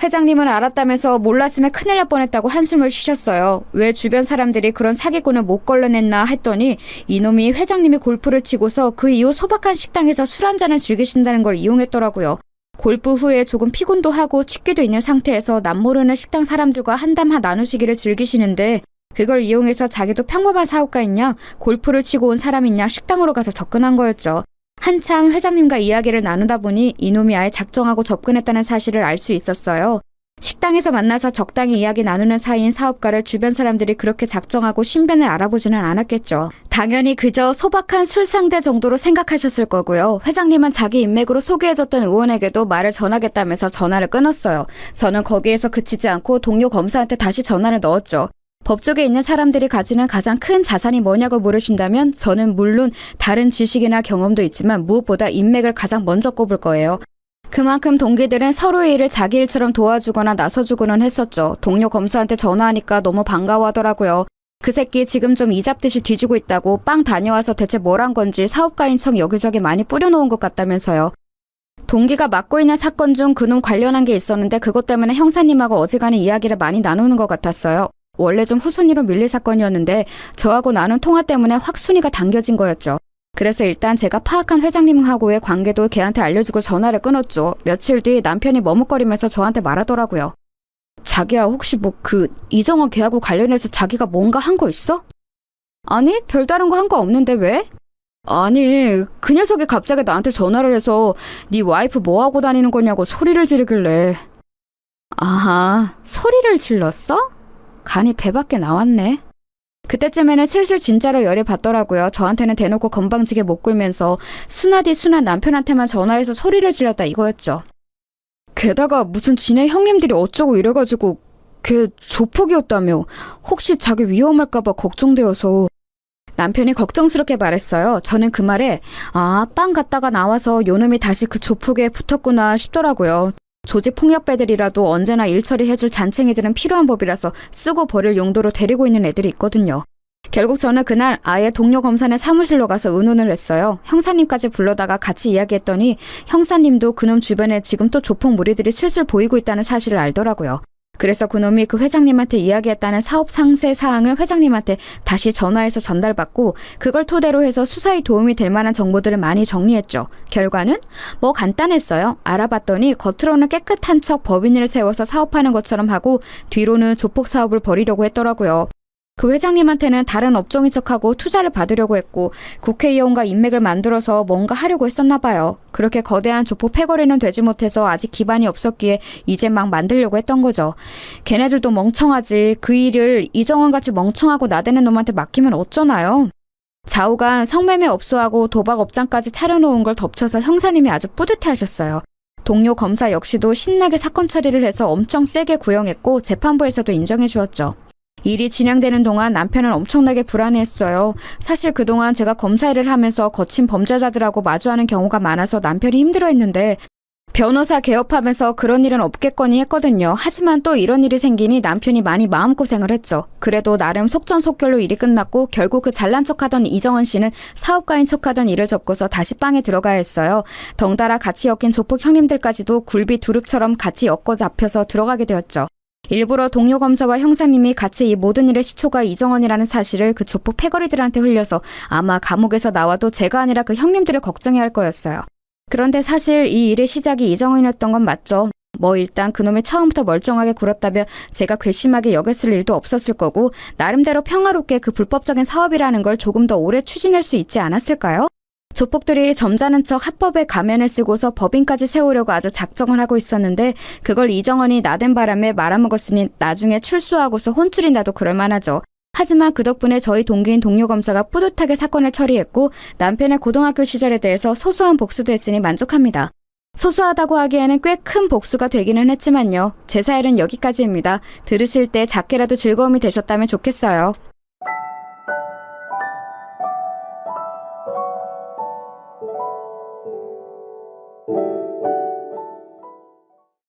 회장님은 알았다면서 몰랐으면 큰일 날 뻔했다고 한숨을 쉬셨어요. 왜 주변 사람들이 그런 사기꾼을 못 걸러냈나 했더니 이놈이 회장님이 골프를 치고서 그 이후 소박한 식당에서 술 한잔을 즐기신다는 걸 이용했더라고요. 골프 후에 조금 피곤도 하고 취기도 있는 상태에서 남모르는 식당 사람들과 한담 나누시기를 즐기시는데 그걸 이용해서 자기도 평범한 사업가인 양 골프를 치고 온 사람인 양 식당으로 가서 접근한 거였죠. 한참 회장님과 이야기를 나누다 보니 이놈이 아예 작정하고 접근했다는 사실을 알 수 있었어요. 식당에서 만나서 적당히 이야기 나누는 사이인 사업가를 주변 사람들이 그렇게 작정하고 신변을 알아보지는 않았겠죠. 당연히 그저 소박한 술 상대 정도로 생각하셨을 거고요. 회장님은 자기 인맥으로 소개해줬던 의원에게도 말을 전하겠다면서 전화를 끊었어요. 저는 거기에서 그치지 않고 동료 검사한테 다시 전화를 넣었죠. 법조계에 있는 사람들이 가지는 가장 큰 자산이 뭐냐고 물으신다면 저는 물론 다른 지식이나 경험도 있지만 무엇보다 인맥을 가장 먼저 꼽을 거예요. 그만큼 동기들은 서로의 일을 자기 일처럼 도와주거나 나서주고는 했었죠. 동료 검사한테 전화하니까 너무 반가워하더라고요. 그 새끼 지금 좀 이잡듯이 뒤지고 있다고 빵 다녀와서 대체 뭘 한 건지 사업가인 척 여기저기 많이 뿌려놓은 것 같다면서요. 동기가 맡고 있는 사건 중 그놈 관련한 게 있었는데 그것 때문에 형사님하고 어지간히 이야기를 많이 나누는 것 같았어요. 원래 좀 후순위로 밀릴 사건이었는데 저하고 나눈 통화 때문에 확 순위가 당겨진 거였죠. 그래서 일단 제가 파악한 회장님하고의 관계도 걔한테 알려주고 전화를 끊었죠. 며칠 뒤 남편이 머뭇거리면서 저한테 말하더라고요. 자기야 혹시 이정원 걔하고 관련해서 자기가 뭔가 한 거 있어? 아니 별다른 거 한 거 없는데 왜? 아니 그 녀석이 갑자기 나한테 전화를 해서 네 와이프 뭐하고 다니는 거냐고 소리를 지르길래. 아하 소리를 질렀어? 간이 배밖에 나왔네. 그때쯤에는 슬슬 진짜로 열이 받더라고요. 저한테는 대놓고 건방지게 못 굴면서 순하디 순한 남편한테만 전화해서 소리를 질렀다 이거였죠. 게다가 무슨 지네 형님들이 어쩌고 이래가지고 걔 조폭이었다며. 혹시 자기 위험할까봐 걱정되어서. 남편이 걱정스럽게 말했어요. 저는 그 말에 빵 갔다가 나와서 요놈이 다시 그 조폭에 붙었구나 싶더라고요. 조직 폭력배들이라도 언제나 일 처리해줄 잔챙이들은 필요한 법이라서 쓰고 버릴 용도로 데리고 있는 애들이 있거든요. 결국 저는 그날 아예 동료 검사네 사무실로 가서 의논을 했어요. 형사님까지 불러다가 같이 이야기했더니 형사님도 그놈 주변에 지금 또 조폭 무리들이 슬슬 보이고 있다는 사실을 알더라고요. 그래서 그놈이 그 회장님한테 이야기했다는 사업 상세 사항을 회장님한테 다시 전화해서 전달받고 그걸 토대로 해서 수사에 도움이 될 만한 정보들을 많이 정리했죠. 결과는 뭐 간단했어요. 알아봤더니 겉으로는 깨끗한 척 법인을 세워서 사업하는 것처럼 하고 뒤로는 조폭 사업을 벌이려고 했더라고요. 그 회장님한테는 다른 업종인 척하고 투자를 받으려고 했고 국회의원과 인맥을 만들어서 뭔가 하려고 했었나 봐요. 그렇게 거대한 조폭 패거리는 되지 못해서 아직 기반이 없었기에 이제 막 만들려고 했던 거죠. 걔네들도 멍청하지. 그 일을 이정원같이 멍청하고 나대는 놈한테 맡기면 어쩌나요? 좌우간 성매매 업소하고 도박 업장까지 차려놓은 걸 덮쳐서 형사님이 아주 뿌듯해하셨어요. 동료 검사 역시도 신나게 사건 처리를 해서 엄청 세게 구형했고 재판부에서도 인정해 주었죠. 일이 진행되는 동안 남편은 엄청나게 불안해했어요. 사실 그동안 제가 검사 일을 하면서 거친 범죄자들하고 마주하는 경우가 많아서 남편이 힘들어했는데 변호사 개업하면서 그런 일은 없겠거니 했거든요. 하지만 또 이런 일이 생기니 남편이 많이 마음고생을 했죠. 그래도 나름 속전속결로 일이 끝났고 결국 그 잘난 척하던 이정원 씨는 사업가인 척하던 일을 접고서 다시 빵에 들어가야 했어요. 덩달아 같이 엮인 조폭 형님들까지도 굴비 두릅처럼 같이 엮어 잡혀서 들어가게 되었죠. 일부러 동료 검사와 형사님이 같이 이 모든 일의 시초가 이정원이라는 사실을 그 조폭 패거리들한테 흘려서 아마 감옥에서 나와도 제가 아니라 그 형님들을 걱정해야 할 거였어요. 그런데 사실 이 일의 시작이 이정원이었던 건 맞죠. 뭐 일단 그놈이 처음부터 멀쩡하게 굴었다면 제가 괘씸하게 여겼을 일도 없었을 거고 나름대로 평화롭게 그 불법적인 사업이라는 걸 조금 더 오래 추진할 수 있지 않았을까요? 조폭들이 점잖은 척 합법의 가면을 쓰고서 법인까지 세우려고 아주 작정을 하고 있었는데 그걸 이정원이 나댄 바람에 말아먹었으니 나중에 출소하고서 혼쭐이 나도 그럴만하죠. 하지만 그 덕분에 저희 동기인 동료 검사가 뿌듯하게 사건을 처리했고 남편의 고등학교 시절에 대해서 소소한 복수도 했으니 만족합니다. 소소하다고 하기에는 꽤 큰 복수가 되기는 했지만요. 제 사연은 여기까지입니다. 들으실 때 작게라도 즐거움이 되셨다면 좋겠어요.